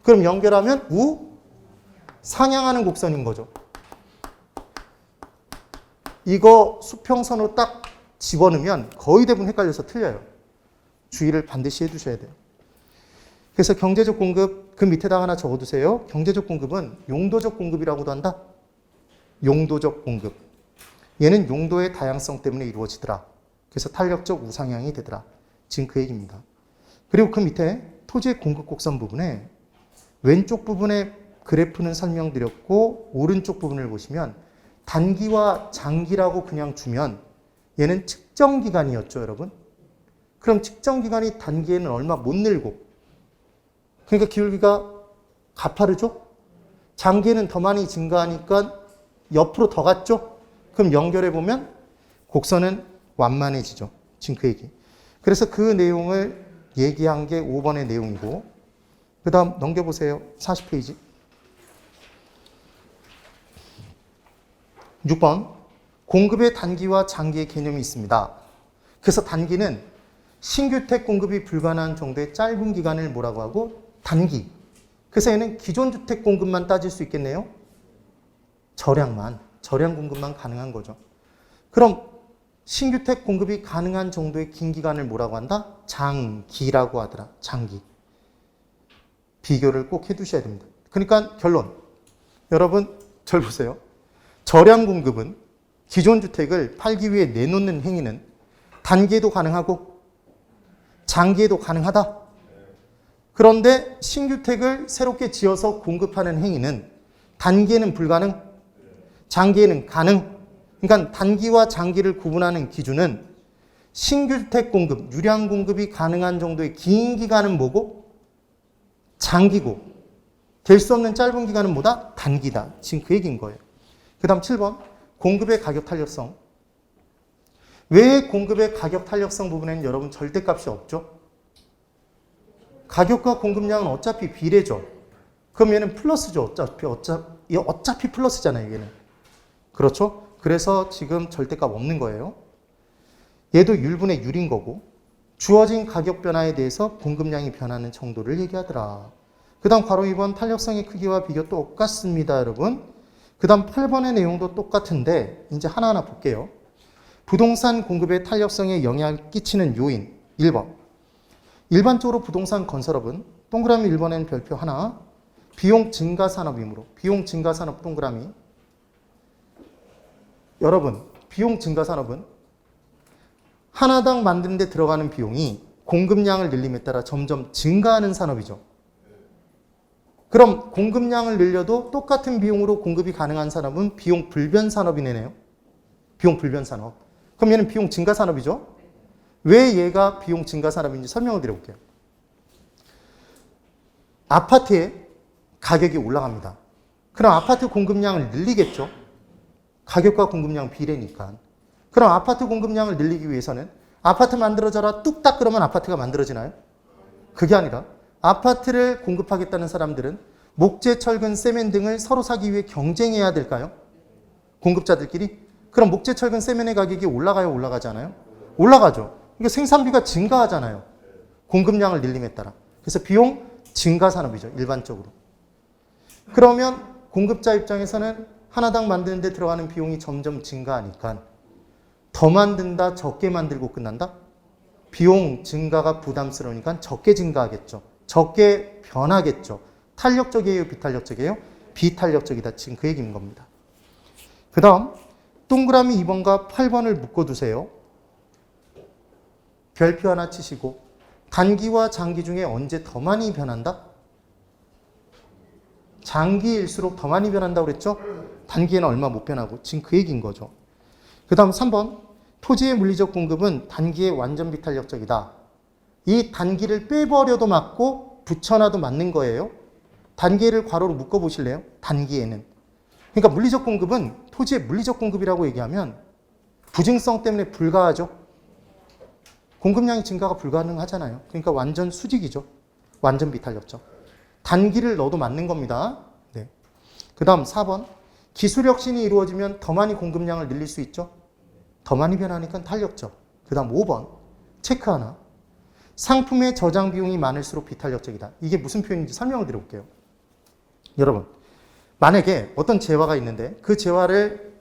그럼 연결하면 상향하는 곡선인 거죠. 이거 수평선으로 딱 집어넣으면 거의 대부분 헷갈려서 틀려요. 주의를 반드시 해두셔야 돼요. 그래서 경제적 공급, 그 밑에다 하나 적어두세요. 경제적 공급은 용도적 공급이라고도 한다. 용도적 공급. 얘는 용도의 다양성 때문에 이루어지더라. 그래서 탄력적 우상향이 되더라. 지금 그 얘기입니다. 그리고 그 밑에 토지의 공급 곡선 부분에 왼쪽 부분에 그래프는 설명드렸고 오른쪽 부분을 보시면 단기와 장기라고 그냥 주면 얘는 측정 기간이었죠, 여러분. 그럼 측정 기간이 단기에는 얼마 못 늘고 그러니까 기울기가 가파르죠? 장기에는 더 많이 증가하니까 옆으로 더 갔죠? 그럼 연결해 보면 곡선은 완만해지죠. 지금 그 얘기. 그래서 그 내용을 얘기한 게 5번의 내용이고 그 다음 넘겨보세요. 40페이지. 6번. 공급의 단기와 장기의 개념이 있습니다. 그래서 단기는 신규택 공급이 불가능한 정도의 짧은 기간을 뭐라고 하고? 단기. 그래서 얘는 기존 주택 공급만 따질 수 있겠네요. 저량 공급만 가능한 거죠. 그럼 신규택 공급이 가능한 정도의 긴 기간을 뭐라고 한다? 장기라고 하더라. 장기. 비교를 꼭 해두셔야 됩니다. 그러니까 결론. 여러분 절 보세요. 저량 공급은 기존 주택을 팔기 위해 내놓는 행위는 단기에도 가능하고 장기에도 가능하다. 그런데 신규택을 새롭게 지어서 공급하는 행위는 단기에는 불가능, 장기에는 가능. 그러니까 단기와 장기를 구분하는 기준은 신규택 공급, 유량 공급이 가능한 정도의 긴 기간은 뭐고? 장기고 될 수 없는 짧은 기간은 뭐다? 단기다. 지금 그 얘기인 거예요. 그 다음 7번. 공급의 가격 탄력성. 왜 공급의 가격 탄력성 부분에는 여러분 절대값이 없죠? 가격과 공급량은 어차피 비례죠. 그럼 얘는 플러스죠. 어차피 플러스잖아요. 얘는. 그렇죠? 그래서 지금 절대값 없는 거예요. 얘도 율분의 율인 거고 주어진 가격 변화에 대해서 공급량이 변하는 정도를 얘기하더라. 그 다음 괄호 2번 탄력성의 크기와 비교 똑같습니다. 여러분. 그 다음 8번의 내용도 똑같은데 이제 하나하나 볼게요. 부동산 공급의 탄력성에 영향을 끼치는 요인 1번. 일반적으로 부동산 건설업은 동그라미 1번에는 별표 하나, 비용 증가 산업이므로 비용 증가 산업 동그라미. 여러분, 비용 증가 산업은 하나당 만드는 데 들어가는 비용이 공급량을 늘림에 따라 점점 증가하는 산업이죠. 그럼 공급량을 늘려도 똑같은 비용으로 공급이 가능한 산업은 비용 불변 산업이네요. 비용 불변 산업. 그럼 얘는 비용 증가 산업이죠. 왜 얘가 비용 증가 산업인지 설명을 드려볼게요. 아파트의 가격이 올라갑니다. 그럼 아파트 공급량을 늘리겠죠. 가격과 공급량 비례니까. 그럼 아파트 공급량을 늘리기 위해서는 아파트 만들어져라 뚝딱 그러면 아파트가 만들어지나요? 그게 아니라 아파트를 공급하겠다는 사람들은 목재, 철근, 세멘 등을 서로 사기 위해 경쟁해야 될까요? 공급자들끼리? 그럼 목재, 철근, 세멘의 가격이 올라가요? 올라가지 않아요? 올라가죠. 이게 생산비가 증가하잖아요. 공급량을 늘림에 따라. 그래서 비용 증가 산업이죠. 일반적으로. 그러면 공급자 입장에서는 하나당 만드는 데 들어가는 비용이 점점 증가하니까 더 만든다, 적게 만들고 끝난다? 비용 증가가 부담스러우니까 적게 증가하겠죠. 적게 변하겠죠. 탄력적이에요? 비탄력적이에요? 비탄력적이다. 지금 그 얘기인 겁니다. 그 다음 동그라미 2번과 8번을 묶어두세요. 별표 하나 치시고 단기와 장기 중에 언제 더 많이 변한다? 장기일수록 더 많이 변한다고 그랬죠? 단기에는 얼마 못 변하고 지금 그 얘기인 거죠. 그 다음 3번 토지의 물리적 공급은 단기에 완전 비탄력적이다. 이 단기를 빼버려도 맞고 붙여놔도 맞는 거예요. 단기를 괄호로 묶어보실래요? 단기에는. 그러니까 물리적 공급은 토지의 물리적 공급이라고 얘기하면 부증성 때문에 불가하죠. 공급량의 증가가 불가능하잖아요. 그러니까 완전 수직이죠. 완전 비탄력적. 단기를 넣어도 맞는 겁니다. 네. 그 다음 4번. 기술 혁신이 이루어지면 더 많이 공급량을 늘릴 수 있죠. 더 많이 변하니까 탄력적. 그 다음 5번. 체크 하나. 상품의 저장 비용이 많을수록 비탄력적이다. 이게 무슨 표현인지 설명을 드려볼게요. 여러분, 만약에 어떤 재화가 있는데 그 재화를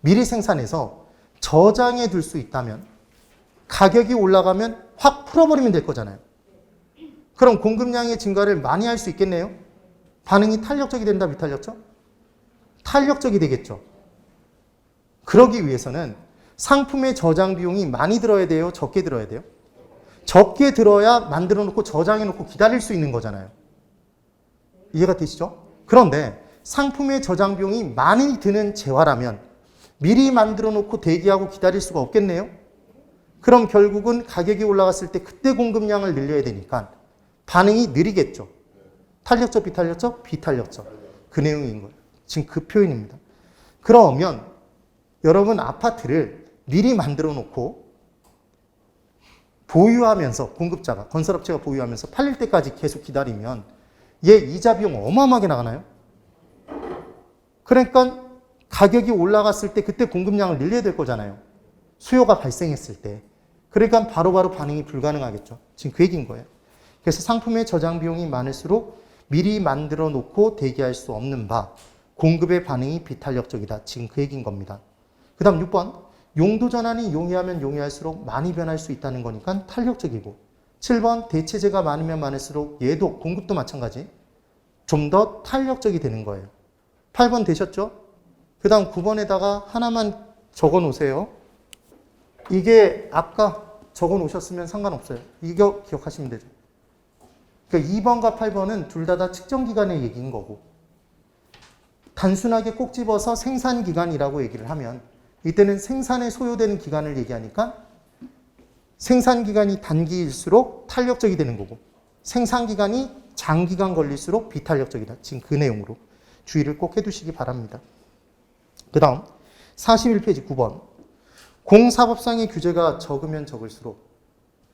미리 생산해서 저장해 둘 수 있다면 가격이 올라가면 확 풀어버리면 될 거잖아요. 그럼 공급량의 증가를 많이 할 수 있겠네요. 반응이 탄력적이 된다, 비탄력적? 탄력적이 되겠죠. 그러기 위해서는 상품의 저장 비용이 많이 들어야 돼요, 적게 들어야 돼요? 적게 들어야 만들어 놓고 저장해 놓고 기다릴 수 있는 거잖아요. 이해가 되시죠? 그런데 상품의 저장 비용이 많이 드는 재화라면 미리 만들어 놓고 대기하고 기다릴 수가 없겠네요. 그럼 결국은 가격이 올라갔을 때 그때 공급량을 늘려야 되니까 반응이 느리겠죠. 탄력적, 비탄력적? 비탄력적. 그 내용인 거예요. 지금 그 표현입니다. 그러면 여러분 아파트를 미리 만들어 놓고 보유하면서 공급자가, 건설업체가 보유하면서 팔릴 때까지 계속 기다리면 얘 이자 비용 어마어마하게 나가나요? 그러니까 가격이 올라갔을 때 그때 공급량을 늘려야 될 거잖아요. 수요가 발생했을 때. 그러니까 바로바로 반응이 불가능하겠죠. 지금 그 얘기인 거예요. 그래서 상품의 저장 비용이 많을수록 미리 만들어 놓고 대기할 수 없는 바, 공급의 반응이 비탄력적이다. 지금 그 얘기인 겁니다. 그 다음 6번. 용도 전환이 용이하면 용이할수록 많이 변할 수 있다는 거니까 탄력적이고, 7번. 대체재가 많으면 많을수록 얘도 공급도 마찬가지 좀 더 탄력적이 되는 거예요. 8번 되셨죠? 그 다음 9번에다가 하나만 적어 놓으세요. 이게 아까 적어 놓으셨으면 상관없어요. 이거 기억하시면 되죠. 그러니까 2번과 8번은 둘 다 측정기간의 얘기인 거고, 단순하게 꼭 집어서 생산기간이라고 얘기를 하면 이때는 생산에 소요되는 기간을 얘기하니까 생산기간이 단기일수록 탄력적이 되는 거고, 생산기간이 장기간 걸릴수록 비탄력적이다. 지금 그 내용으로 주의를 꼭 해두시기 바랍니다. 그 다음 41페이지 9번. 공사법상의 규제가 적으면 적을수록,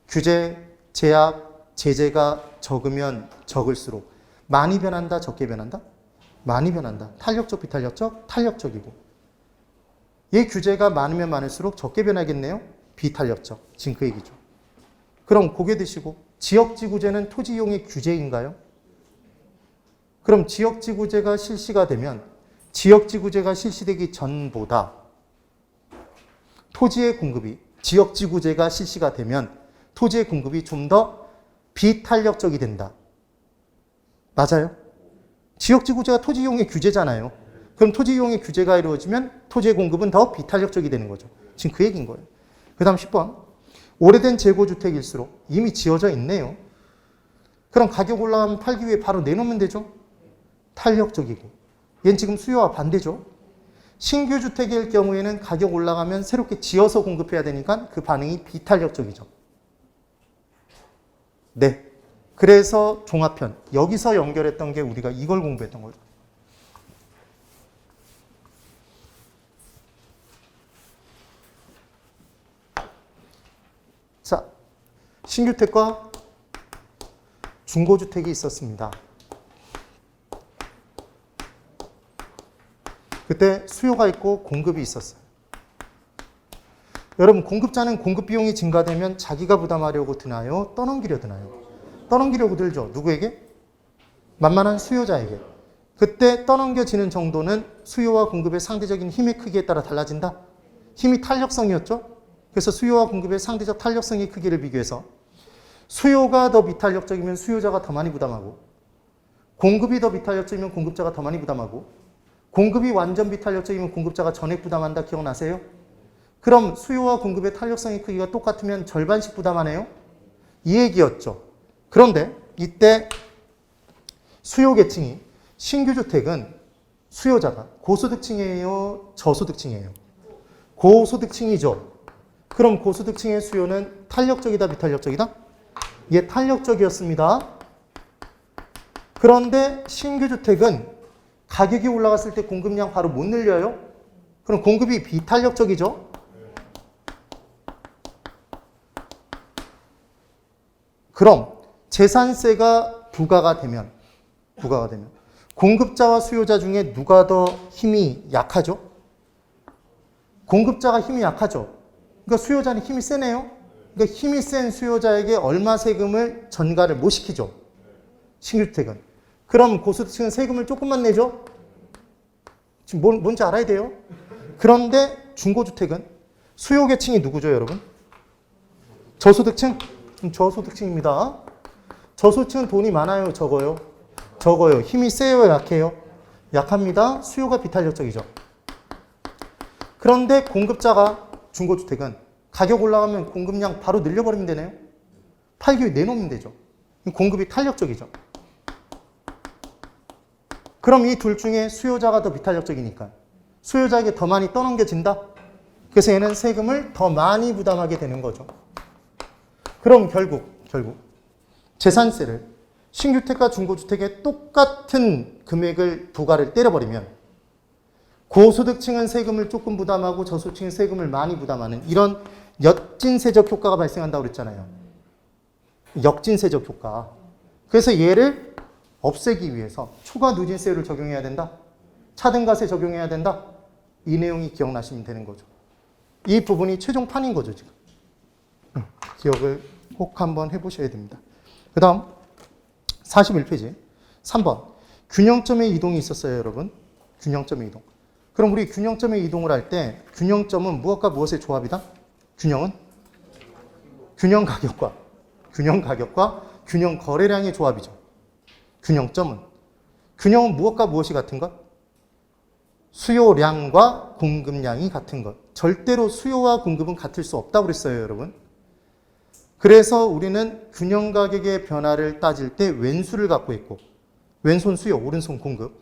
규제, 제약, 제재가 적으면 적을수록 많이 변한다, 적게 변한다? 많이 변한다. 탄력적, 비탄력적? 탄력적이고. 얘 규제가 많으면 많을수록 적게 변하겠네요? 비탄력적. 지금 그 얘기죠. 그럼 고개 드시고, 지역지구제는 토지 이용의 규제인가요? 그럼 지역지구제가 실시가 되면 지역지구제가 실시되기 전보다 토지의 공급이, 지역지구제가 실시가 되면 토지의 공급이 좀 더 비탄력적이 된다. 맞아요? 지역지구제가 토지 이용의 규제잖아요. 그럼 토지 이용의 규제가 이루어지면 토지의 공급은 더 비탄력적이 되는 거죠. 지금 그 얘기인 거예요. 그 다음 10번. 오래된 재고주택일수록, 이미 지어져 있네요. 그럼 가격 올라가면 팔기 위해 바로 내놓으면 되죠? 탄력적이고. 얘는 지금 수요와 반대죠. 신규 주택일 경우에는 가격 올라가면 새롭게 지어서 공급해야 되니까 그 반응이 비탄력적이죠. 네. 그래서 종합편. 여기서 연결했던 게 우리가 이걸 공부했던 거죠. 자, 신규주택과 중고주택이 있었습니다. 그때 수요가 있고 공급이 있었어요. 여러분, 공급자는 공급 비용이 증가되면 자기가 부담하려고 드나요? 떠넘기려 드나요? 떠넘기려고 들죠. 누구에게? 만만한 수요자에게. 그때 떠넘겨지는 정도는 수요와 공급의 상대적인 힘의 크기에 따라 달라진다. 힘이 탄력성이었죠. 그래서 수요와 공급의 상대적 탄력성의 크기를 비교해서 수요가 더 비탄력적이면 수요자가 더 많이 부담하고, 공급이 더 비탄력적이면 공급자가 더 많이 부담하고, 공급이 완전 비탄력적이면 공급자가 전액 부담한다. 기억나세요? 그럼 수요와 공급의 탄력성의 크기가 똑같으면 절반씩 부담하네요? 이 얘기였죠. 그런데 이때 수요 계층이, 신규주택은 수요자가 고소득층이에요? 저소득층이에요? 고소득층이죠. 그럼 고소득층의 수요는 탄력적이다, 비탄력적이다? 예, 탄력적이었습니다. 그런데 신규 주택은 가격이 올라갔을 때 공급량 바로 못 늘려요? 그럼 공급이 비탄력적이죠? 그럼 재산세가 부과가 되면 공급자와 수요자 중에 누가 더 힘이 약하죠? 공급자가 힘이 약하죠. 그러니까 수요자는 힘이 세네요. 그러니까 힘이 센 수요자에게 얼마 세금을 전가를 못 시키죠. 신규주택은. 그럼 고소득층은 세금을 조금만 내죠. 지금 뭔지 알아야 돼요. 그런데 중고주택은 수요계층이 누구죠, 여러분? 저소득층? 저소득층입니다. 저소득층은 돈이 많아요, 적어요? 적어요. 힘이 세요, 약해요? 약합니다. 수요가 비탄력적이죠. 그런데 공급자가 중고주택은 가격 올라가면 공급량 바로 늘려버리면 되네요. 팔기 위해 내놓으면 되죠. 공급이 탄력적이죠. 그럼 이 둘 중에 수요자가 더 비탄력적이니까 수요자에게 더 많이 떠넘겨진다. 그래서 얘는 세금을 더 많이 부담하게 되는 거죠. 그럼 결국 재산세를 신규주택과 중고주택에 똑같은 금액을 부과를 때려버리면 고소득층은 세금을 조금 부담하고 저소득층은 세금을 많이 부담하는 이런 역진세적 효과가 발생한다고 그랬잖아요. 역진세적 효과. 그래서 얘를 없애기 위해서 초과 누진세율을 적용해야 된다. 차등가세 적용해야 된다. 이 내용이 기억나시면 되는 거죠. 이 부분이 최종판인 거죠, 지금. 기억을 꼭 한번 해보셔야 됩니다. 그 다음 41페이지 3번 균형점의 이동이 있었어요, 여러분. 균형점의 이동. 그럼 우리 균형점의 이동을 할 때 균형점은 무엇과 무엇의 조합이다? 균형은? 균형 가격과 균형 거래량의 조합이죠. 균형은 무엇과 무엇이 같은 것? 수요량과 공급량이 같은 것. 절대로 수요와 공급은 같을 수 없다고 그랬어요, 여러분. 그래서 우리는 균형 가격의 변화를 따질 때 왼수를 갖고 있고 왼손 수요, 오른손 공급.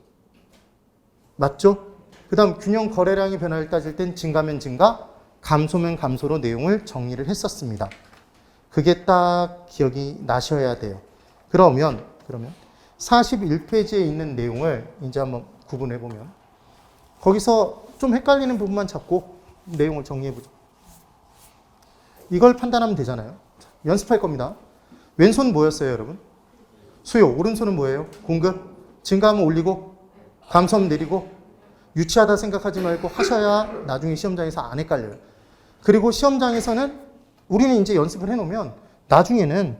맞죠? 그 다음 균형 거래량의 변화를 따질 땐 증가면 증가, 감소면 감소로 내용을 정리를 했었습니다. 그게 딱 기억이 나셔야 돼요. 그러면 41페이지에 있는 내용을 이제 한번 구분해 보면 거기서 좀 헷갈리는 부분만 잡고 내용을 정리해 보죠. 이걸 판단하면 되잖아요. 연습할 겁니다. 왼손 뭐였어요, 여러분? 수요. 오른손은 뭐예요? 공급. 증가하면 올리고 감소하면 내리고. 유치하다 생각하지 말고 하셔야 나중에 시험장에서 안 헷갈려요. 그리고 시험장에서는 우리는 이제 연습을 해놓으면 나중에는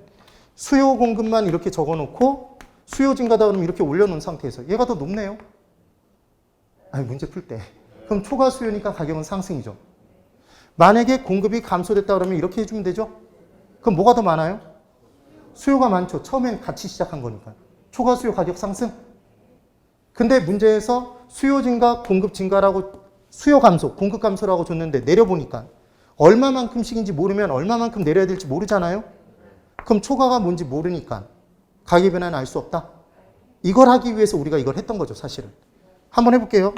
수요 공급만 이렇게 적어놓고 수요 증가다 그러면 이렇게 올려놓은 상태에서 얘가 더 높네요. 아니, 문제 풀 때. 그럼 초과 수요니까 가격은 상승이죠. 만약에 공급이 감소됐다 그러면 이렇게 해주면 되죠. 그럼 뭐가 더 많아요? 수요가 많죠. 처음엔 같이 시작한 거니까. 초과 수요 가격 상승. 근데 문제에서 수요 증가, 공급 증가라고 수요 감소, 공급 감소라고 줬는데 내려보니까 얼마만큼씩인지 모르면 얼마만큼 내려야 될지 모르잖아요. 그럼 초과가 뭔지 모르니까 가격 변화는 알 수 없다. 이걸 하기 위해서 우리가 이걸 했던 거죠, 사실은. 한번 해볼게요.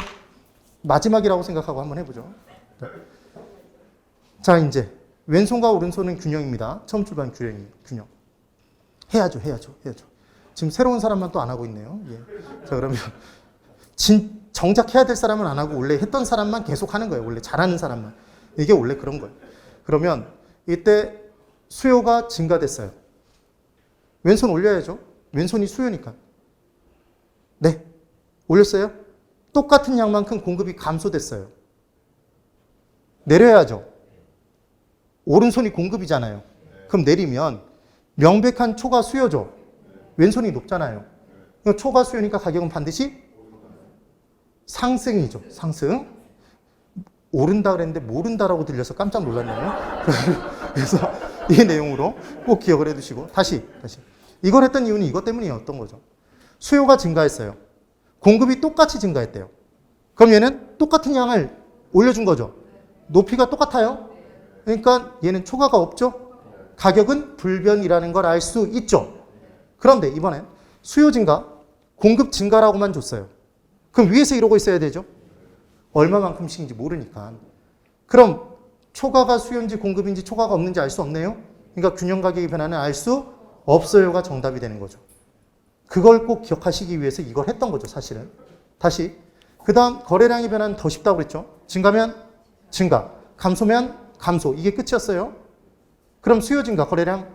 마지막이라고 생각하고 한번 해보죠. 자, 이제 왼손과 오른손은 균형입니다. 처음 출발 균형. 해야죠. 지금 새로운 사람만 또 안 하고 있네요. 예. 자, 그러면 정작 해야 될 사람은 안 하고 원래 했던 사람만 계속 하는 거예요. 원래 잘하는 사람만. 이게 원래 그런 거예요. 그러면 이때 수요가 증가됐어요. 왼손 올려야죠. 왼손이 수요니까. 네. 올렸어요? 똑같은 양만큼 공급이 감소됐어요. 내려야죠. 오른손이 공급이잖아요. 그럼 내리면 명백한 초과 수요죠. 왼손이 높잖아요. 초과 수요니까 가격은 반드시 상승이죠. 상승. 오른다 그랬는데 모른다라고 들려서 깜짝 놀랐네요. 그래서 이 내용으로 꼭 기억을 해두시고 다시 이걸 했던 이유는 이것 때문이었던 거죠. 수요가 증가했어요. 공급이 똑같이 증가했대요. 그럼 얘는 똑같은 양을 올려준 거죠. 높이가 똑같아요. 그러니까 얘는 초과가 없죠. 가격은 불변이라는 걸 알 수 있죠. 그런데 이번엔 수요 증가, 공급 증가라고만 줬어요. 그럼 위에서 이러고 있어야 되죠. 얼마만큼씩인지 모르니까. 그럼 초과가 수요인지 공급인지 초과가 없는지 알 수 없네요. 그러니까 균형 가격의 변화는 알 수 없어요가 정답이 되는 거죠. 그걸 꼭 기억하시기 위해서 이걸 했던 거죠, 사실은. 다시. 그 다음 거래량의 변화는 더 쉽다고 그랬죠. 증가면 증가, 감소면 감소. 이게 끝이었어요. 그럼 수요 증가, 거래량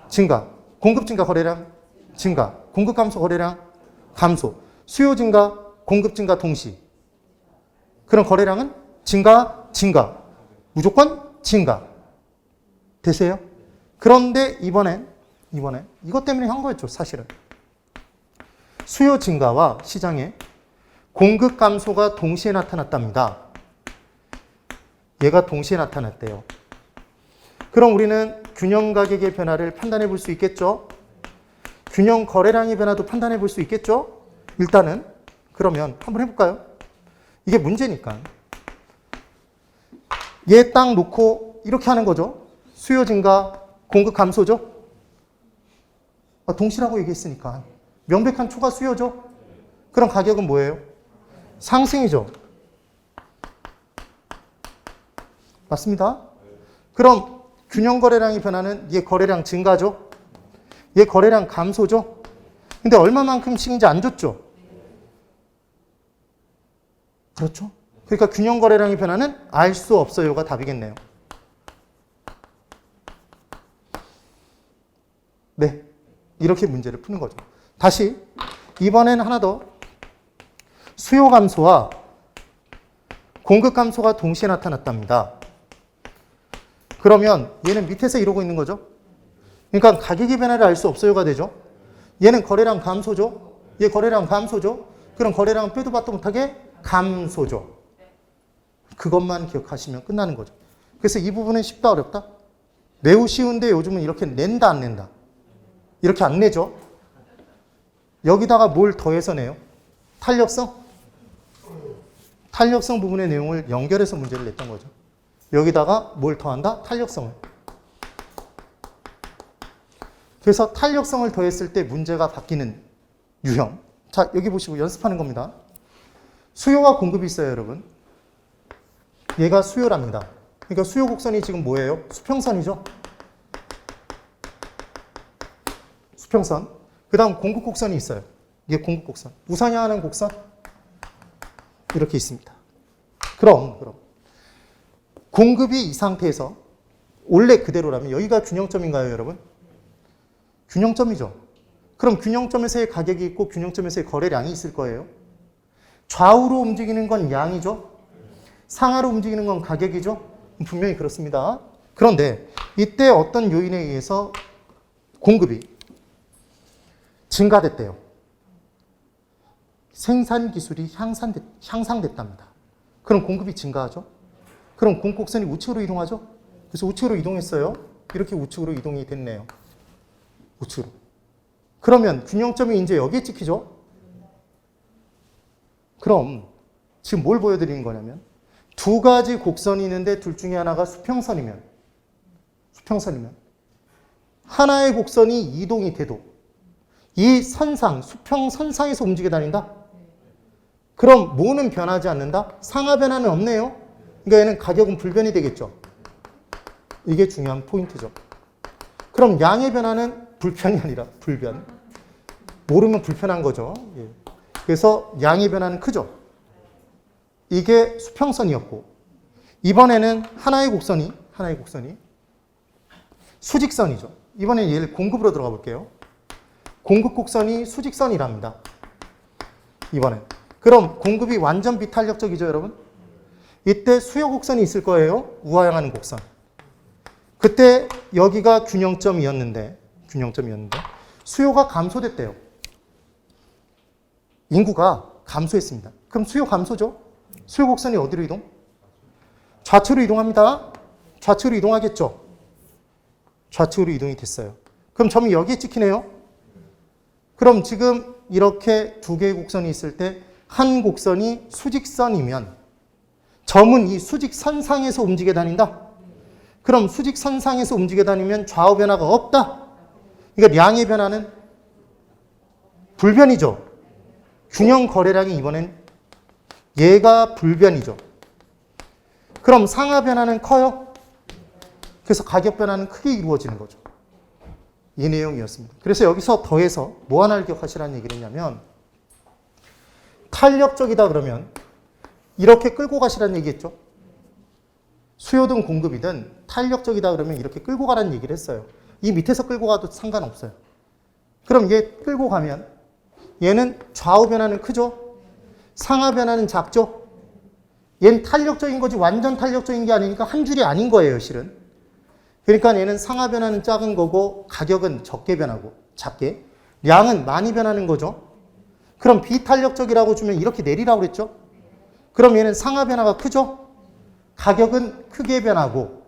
증가, 공급 증가, 거래량 증가, 공급 감소, 거래량 감소. 수요 증가, 공급 증가 동시. 그럼 거래량은 증가, 증가. 무조건 증가. 되세요? 그런데 이번엔 이것 때문에 한 거였죠, 사실은. 수요 증가와 시장에 공급 감소가 동시에 나타났답니다. 얘가 동시에 나타났대요. 그럼 우리는 균형 가격의 변화를 판단해 볼 수 있겠죠? 균형 거래량의 변화도 판단해 볼 수 있겠죠? 일단은 그러면 한번 해볼까요? 이게 문제니까. 얘 딱 놓고 이렇게 하는 거죠. 수요 증가, 공급 감소죠? 동시라고 얘기했으니까. 명백한 초과 수요죠? 그럼 가격은 뭐예요? 상승이죠? 맞습니다. 그럼 균형 거래량의 변화는 얘 거래량 증가죠? 얘 거래량 감소죠? 근데 얼마만큼씩인지 안 줬죠? 그렇죠? 그러니까 균형 거래량의 변화는 알 수 없어요가 답이겠네요. 네. 이렇게 문제를 푸는 거죠. 다시 이번엔 하나 더. 수요 감소와 공급 감소가 동시에 나타났답니다. 그러면 얘는 밑에서 이러고 있는 거죠. 그러니까 가격의 변화를 알 수 없어요가 되죠. 얘는 거래량 감소죠. 얘 거래량 감소죠. 그럼 거래량은 빼도 박도 못하게 감소죠. 그것만 기억하시면 끝나는 거죠. 그래서 이 부분은 쉽다 어렵다? 매우 쉬운데 요즘은 이렇게 낸다 안 낸다? 이렇게 안 내죠. 여기다가 뭘 더해서 내요? 탄력성? 탄력성 부분의 내용을 연결해서 문제를 냈던 거죠. 여기다가 뭘 더한다? 탄력성을. 그래서 탄력성을 더했을 때 문제가 바뀌는 유형. 자, 여기 보시고 연습하는 겁니다. 수요와 공급이 있어요, 여러분. 얘가 수요랍니다. 그러니까 수요 곡선이 지금 뭐예요? 수평선이죠. 수평선. 그 다음 공급 곡선이 있어요. 이게 공급 곡선. 우상향하는 곡선. 이렇게 있습니다. 그럼 공급이 이 상태에서 원래 그대로라면 여기가 균형점인가요, 여러분? 균형점이죠. 그럼 균형점에서의 가격이 있고 균형점에서의 거래량이 있을 거예요. 좌우로 움직이는 건 양이죠. 상하로 움직이는 건 가격이죠. 분명히 그렇습니다. 그런데 이때 어떤 요인에 의해서 공급이 증가됐대요. 생산 기술이 향상됐답니다. 그럼 공급이 증가하죠. 그럼 공급곡선이 우측으로 이동하죠. 그래서 우측으로 이동했어요. 이렇게 우측으로 이동이 됐네요. 우측으로. 그러면 균형점이 이제 여기에 찍히죠. 그럼 지금 뭘 보여드리는 거냐면 두 가지 곡선이 있는데 둘 중에 하나가 수평선이면 하나의 곡선이 이동이 돼도 이 선상, 수평선상에서 움직여 다닌다? 그럼 뭐는 변하지 않는다? 상하 변화는 없네요. 그러니까 얘는 가격은 불변이 되겠죠. 이게 중요한 포인트죠. 그럼 양의 변화는 불편이 아니라 불변. 모르면 불편한 거죠. 예. 그래서 양의 변화는 크죠. 이게 수평선이었고 이번에는 하나의 곡선이 수직선이죠. 이번에는 얘를 공급으로 들어가 볼게요. 공급 곡선이 수직선이랍니다. 이번엔. 그럼 공급이 완전 비탄력적이죠, 여러분? 이때 수요 곡선이 있을 거예요. 우하향하는 곡선. 그때 여기가 균형점이었는데 수요가 감소됐대요. 인구가 감소했습니다. 그럼 수요 감소죠? 수요 곡선이 어디로 이동? 좌측으로 이동합니다. 좌측으로 이동하겠죠? 좌측으로 이동이 됐어요. 그럼 점이 여기에 찍히네요. 그럼 지금 이렇게 두 개의 곡선이 있을 때 한 곡선이 수직선이면 점은 이 수직선상에서 움직여 다닌다? 그럼 수직선상에서 움직여 다니면 좌우 변화가 없다? 그러니까 양의 변화는 불변이죠. 균형 거래량이 이번엔 얘가 불변이죠. 그럼 상하 변화는 커요? 그래서 가격 변화는 크게 이루어지는 거죠. 이 내용이었습니다. 그래서 여기서 더해서 뭐 하나를 기억하시라는 얘기를 했냐면 탄력적이다 그러면 이렇게 끌고 가시라는 얘기했죠. 수요든 공급이든 탄력적이다 그러면 이렇게 끌고 가라는 얘기를 했어요. 이 밑에서 끌고 가도 상관없어요. 그럼 얘 끌고 가면 얘는 좌우 변화는 크죠? 상하 변화는 작죠? 얘는 탄력적인 거지 완전 탄력적인 게 아니니까 한 줄이 아닌 거예요, 실은. 그러니까 얘는 상하 변화는 작은 거고 가격은 적게 변하고 작게. 양은 많이 변하는 거죠. 그럼 비탄력적이라고 주면 이렇게 내리라고 그랬죠? 그럼 얘는 상하 변화가 크죠? 가격은 크게 변하고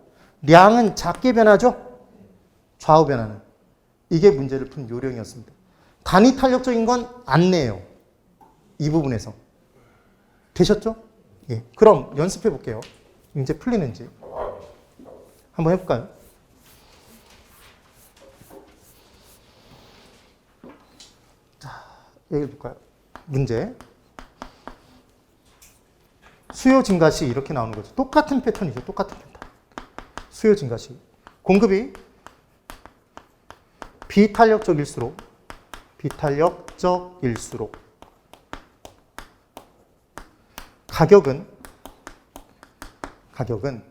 양은 작게 변하죠? 좌우 변화는. 이게 문제를 푼 요령이었습니다. 단위 탄력적인 건 안 내요. 이 부분에서. 되셨죠? 예. 그럼 연습해 볼게요. 이제 풀리는지. 한번 해볼까요? 자, 여기 볼까요? 문제. 수요 증가 시 이렇게 나오는 거죠. 똑같은 패턴이죠. 똑같은 패턴. 수요 증가 시. 공급이 비탄력적일수록 가격은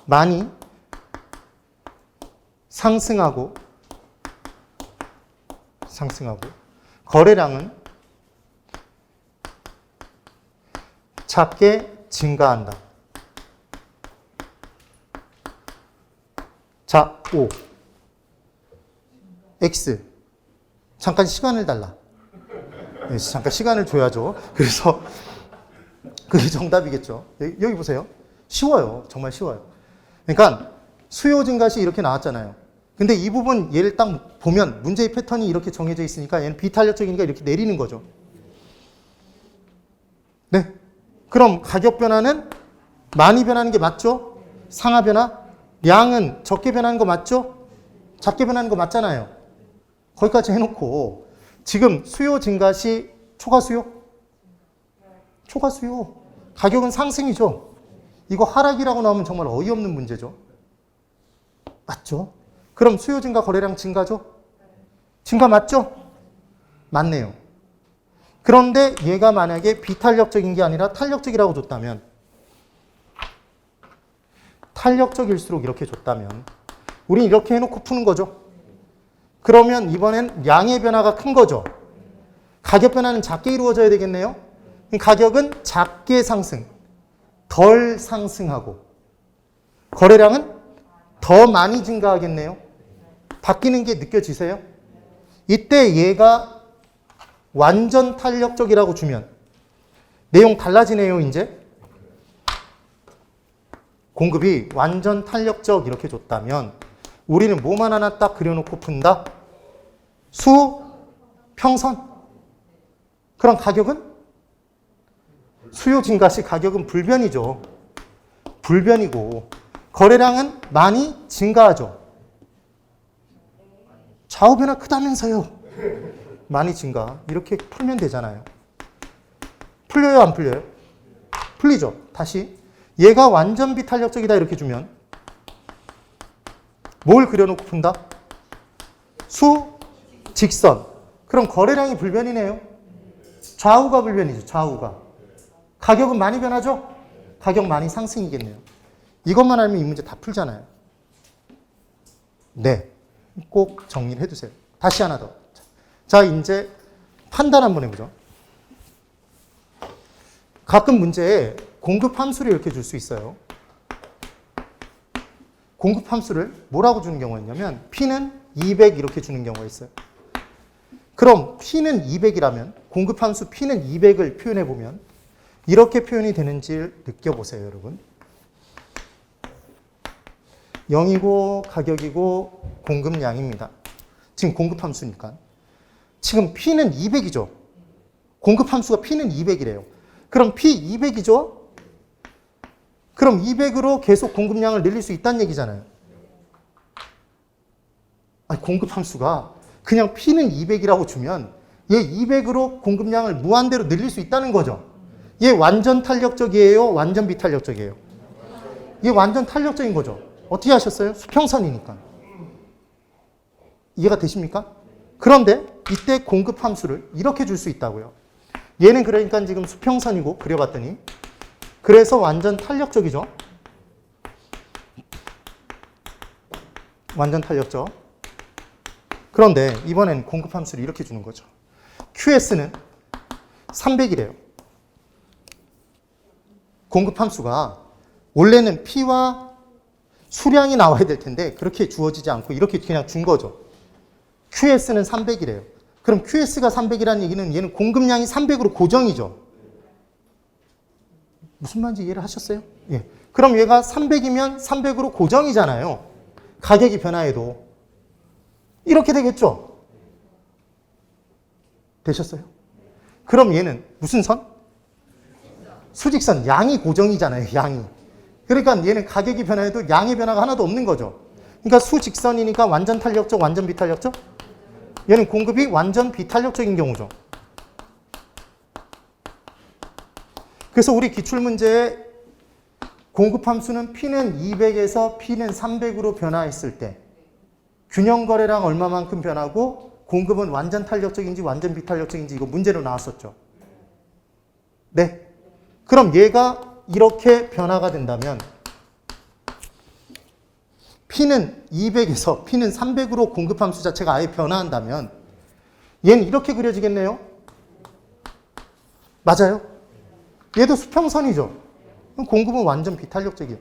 많이 상승하고 거래량은 작게 증가한다. 자, O, X. 잠깐 시간을 달라. 네, 잠깐 시간을 줘야죠. 그래서 그게 정답이겠죠. 여기 보세요. 쉬워요. 정말 쉬워요. 그러니까 수요 증가 시 이렇게 나왔잖아요. 근데 이 부분 얘를 딱 보면 문제의 패턴이 이렇게 정해져 있으니까 얘는 비탄력적이니까 이렇게 내리는 거죠. 네. 그럼 가격 변화는 많이 변하는 게 맞죠? 상하 변화? 양은 적게 변하는 거 맞죠? 작게 변하는 거 맞잖아요. 거기까지 해놓고 지금 수요 증가 시 초과수요? 초과수요. 가격은 상승이죠. 이거 하락이라고 나오면 정말 어이없는 문제죠. 맞죠? 그럼 수요 증가 거래량 증가죠? 증가 맞죠? 맞네요. 그런데 얘가 만약에 비탄력적인 게 아니라 탄력적이라고 줬다면 탄력적일수록 이렇게 줬다면 우린 이렇게 해놓고 푸는 거죠. 그러면 이번엔 양의 변화가 큰 거죠. 가격 변화는 작게 이루어져야 되겠네요. 가격은 작게 상승, 덜 상승하고 거래량은 더 많이 증가하겠네요. 바뀌는 게 느껴지세요? 이때 얘가 완전 탄력적이라고 주면 내용 달라지네요, 이제. 공급이 완전 탄력적 이렇게 줬다면 우리는 뭐만 하나 딱 그려놓고 푼다? 수, 평선. 그럼 가격은? 수요 증가 시 가격은 불변이죠. 불변이고 거래량은 많이 증가하죠. 좌우 변화 크다면서요. 많이 증가. 이렇게 풀면 되잖아요. 풀려요, 안 풀려요? 풀리죠. 다시 얘가 완전 비탄력적이다 이렇게 주면 뭘 그려놓고 푼다? 수, 직선. 그럼 거래량이 불변이네요. 좌우가 불변이죠. 좌우가. 가격은 많이 변하죠? 가격 많이 상승이겠네요. 이것만 알면 이 문제 다 풀잖아요. 네. 꼭 정리를 해두세요. 다시 하나 더. 자, 이제 판단 한번 해보죠. 가끔 문제에 공급 함수를 이렇게 줄 수 있어요. 공급 함수를 뭐라고 주는 경우가 있냐면 P는 200 이렇게 주는 경우가 있어요. 그럼 P는 200이라면 공급 함수 P는 200을 표현해 보면 이렇게 표현이 되는지를 느껴보세요, 여러분. 0이고 가격이고 공급량입니다. 지금 공급 함수니까. 지금 P는 200이죠. 공급 함수가 P는 200이래요. 그럼 P 200이죠? 그럼 200으로 계속 공급량을 늘릴 수 있다는 얘기잖아요. 아니, 공급 함수가 그냥 P는 200이라고 주면 얘 200으로 공급량을 무한대로 늘릴 수 있다는 거죠. 얘 완전 탄력적이에요? 완전 비탄력적이에요? 이게 완전 탄력적인 거죠. 어떻게 하셨어요? 수평선이니까. 이해가 되십니까? 그런데 이때 공급 함수를 이렇게 줄 수 있다고요. 얘는 그러니까 지금 수평선이고 그려봤더니 그래서 완전 탄력적이죠. 완전 탄력적. 그런데 이번엔 공급 함수를 이렇게 주는 거죠. QS는 300이래요. 공급 함수가 원래는 P와 수량이 나와야 될 텐데 그렇게 주어지지 않고 이렇게 그냥 준 거죠. QS는 300이래요. 그럼 QS가 300이라는 얘기는 얘는 공급량이 300으로 고정이죠. 무슨 말인지 이해를 하셨어요? 예. 그럼 얘가 300이면 300으로 고정이잖아요. 가격이 변화해도. 이렇게 되겠죠? 되셨어요? 그럼 얘는 무슨 선? 수직선. 양이 고정이잖아요. 양이. 그러니까 얘는 가격이 변화해도 양의 변화가 하나도 없는 거죠. 그러니까 수직선이니까 완전 탄력적, 완전 비탄력적? 얘는 공급이 완전 비탄력적인 경우죠. 그래서 우리 기출문제에 공급 함수는 P는 200에서 P는 300으로 변화했을 때 균형거래량 얼마만큼 변하고 공급은 완전 탄력적인지 완전 비탄력적인지 이거 문제로 나왔었죠. 네. 그럼 얘가 이렇게 변화가 된다면 P는 200에서 P는 300으로 공급 함수 자체가 아예 변화한다면 얘는 이렇게 그려지겠네요. 맞아요? 얘도 수평선이죠. 그럼 공급은 완전 비탄력적이에요.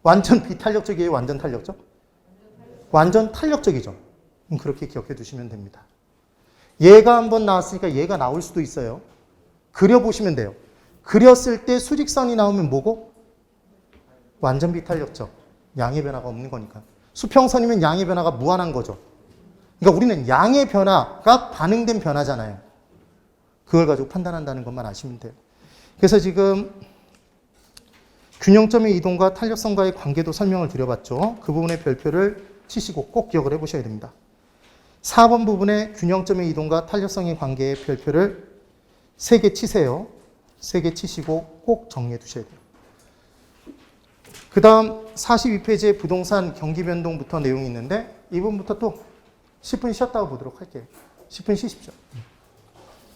완전 비탄력적이에요? 완전 탄력적? 완전 탄력적이죠. 그렇게 기억해 두시면 됩니다. 얘가 한번 나왔으니까 얘가 나올 수도 있어요. 그려보시면 돼요. 그렸을 때 수직선이 나오면 뭐고? 완전 비탄력적. 양의 변화가 없는 거니까. 수평선이면 양의 변화가 무한한 거죠. 그러니까 우리는 양의 변화가 반응된 변화잖아요. 그걸 가지고 판단한다는 것만 아시면 돼요. 그래서 지금 균형점의 이동과 탄력성과의 관계도 설명을 드려봤죠. 그 부분의 별표를 치시고 꼭 기억을 해보셔야 됩니다. 4번 부분의 균형점의 이동과 탄력성의 관계의 별표를 3개 치세요. 3개 치시고 꼭 정리해 두셔야 돼요. 그 다음 42페이지에 부동산 경기 변동부터 내용이 있는데 이 부분부터 또 10분 쉬었다가 보도록 할게요. 10분 쉬십시오.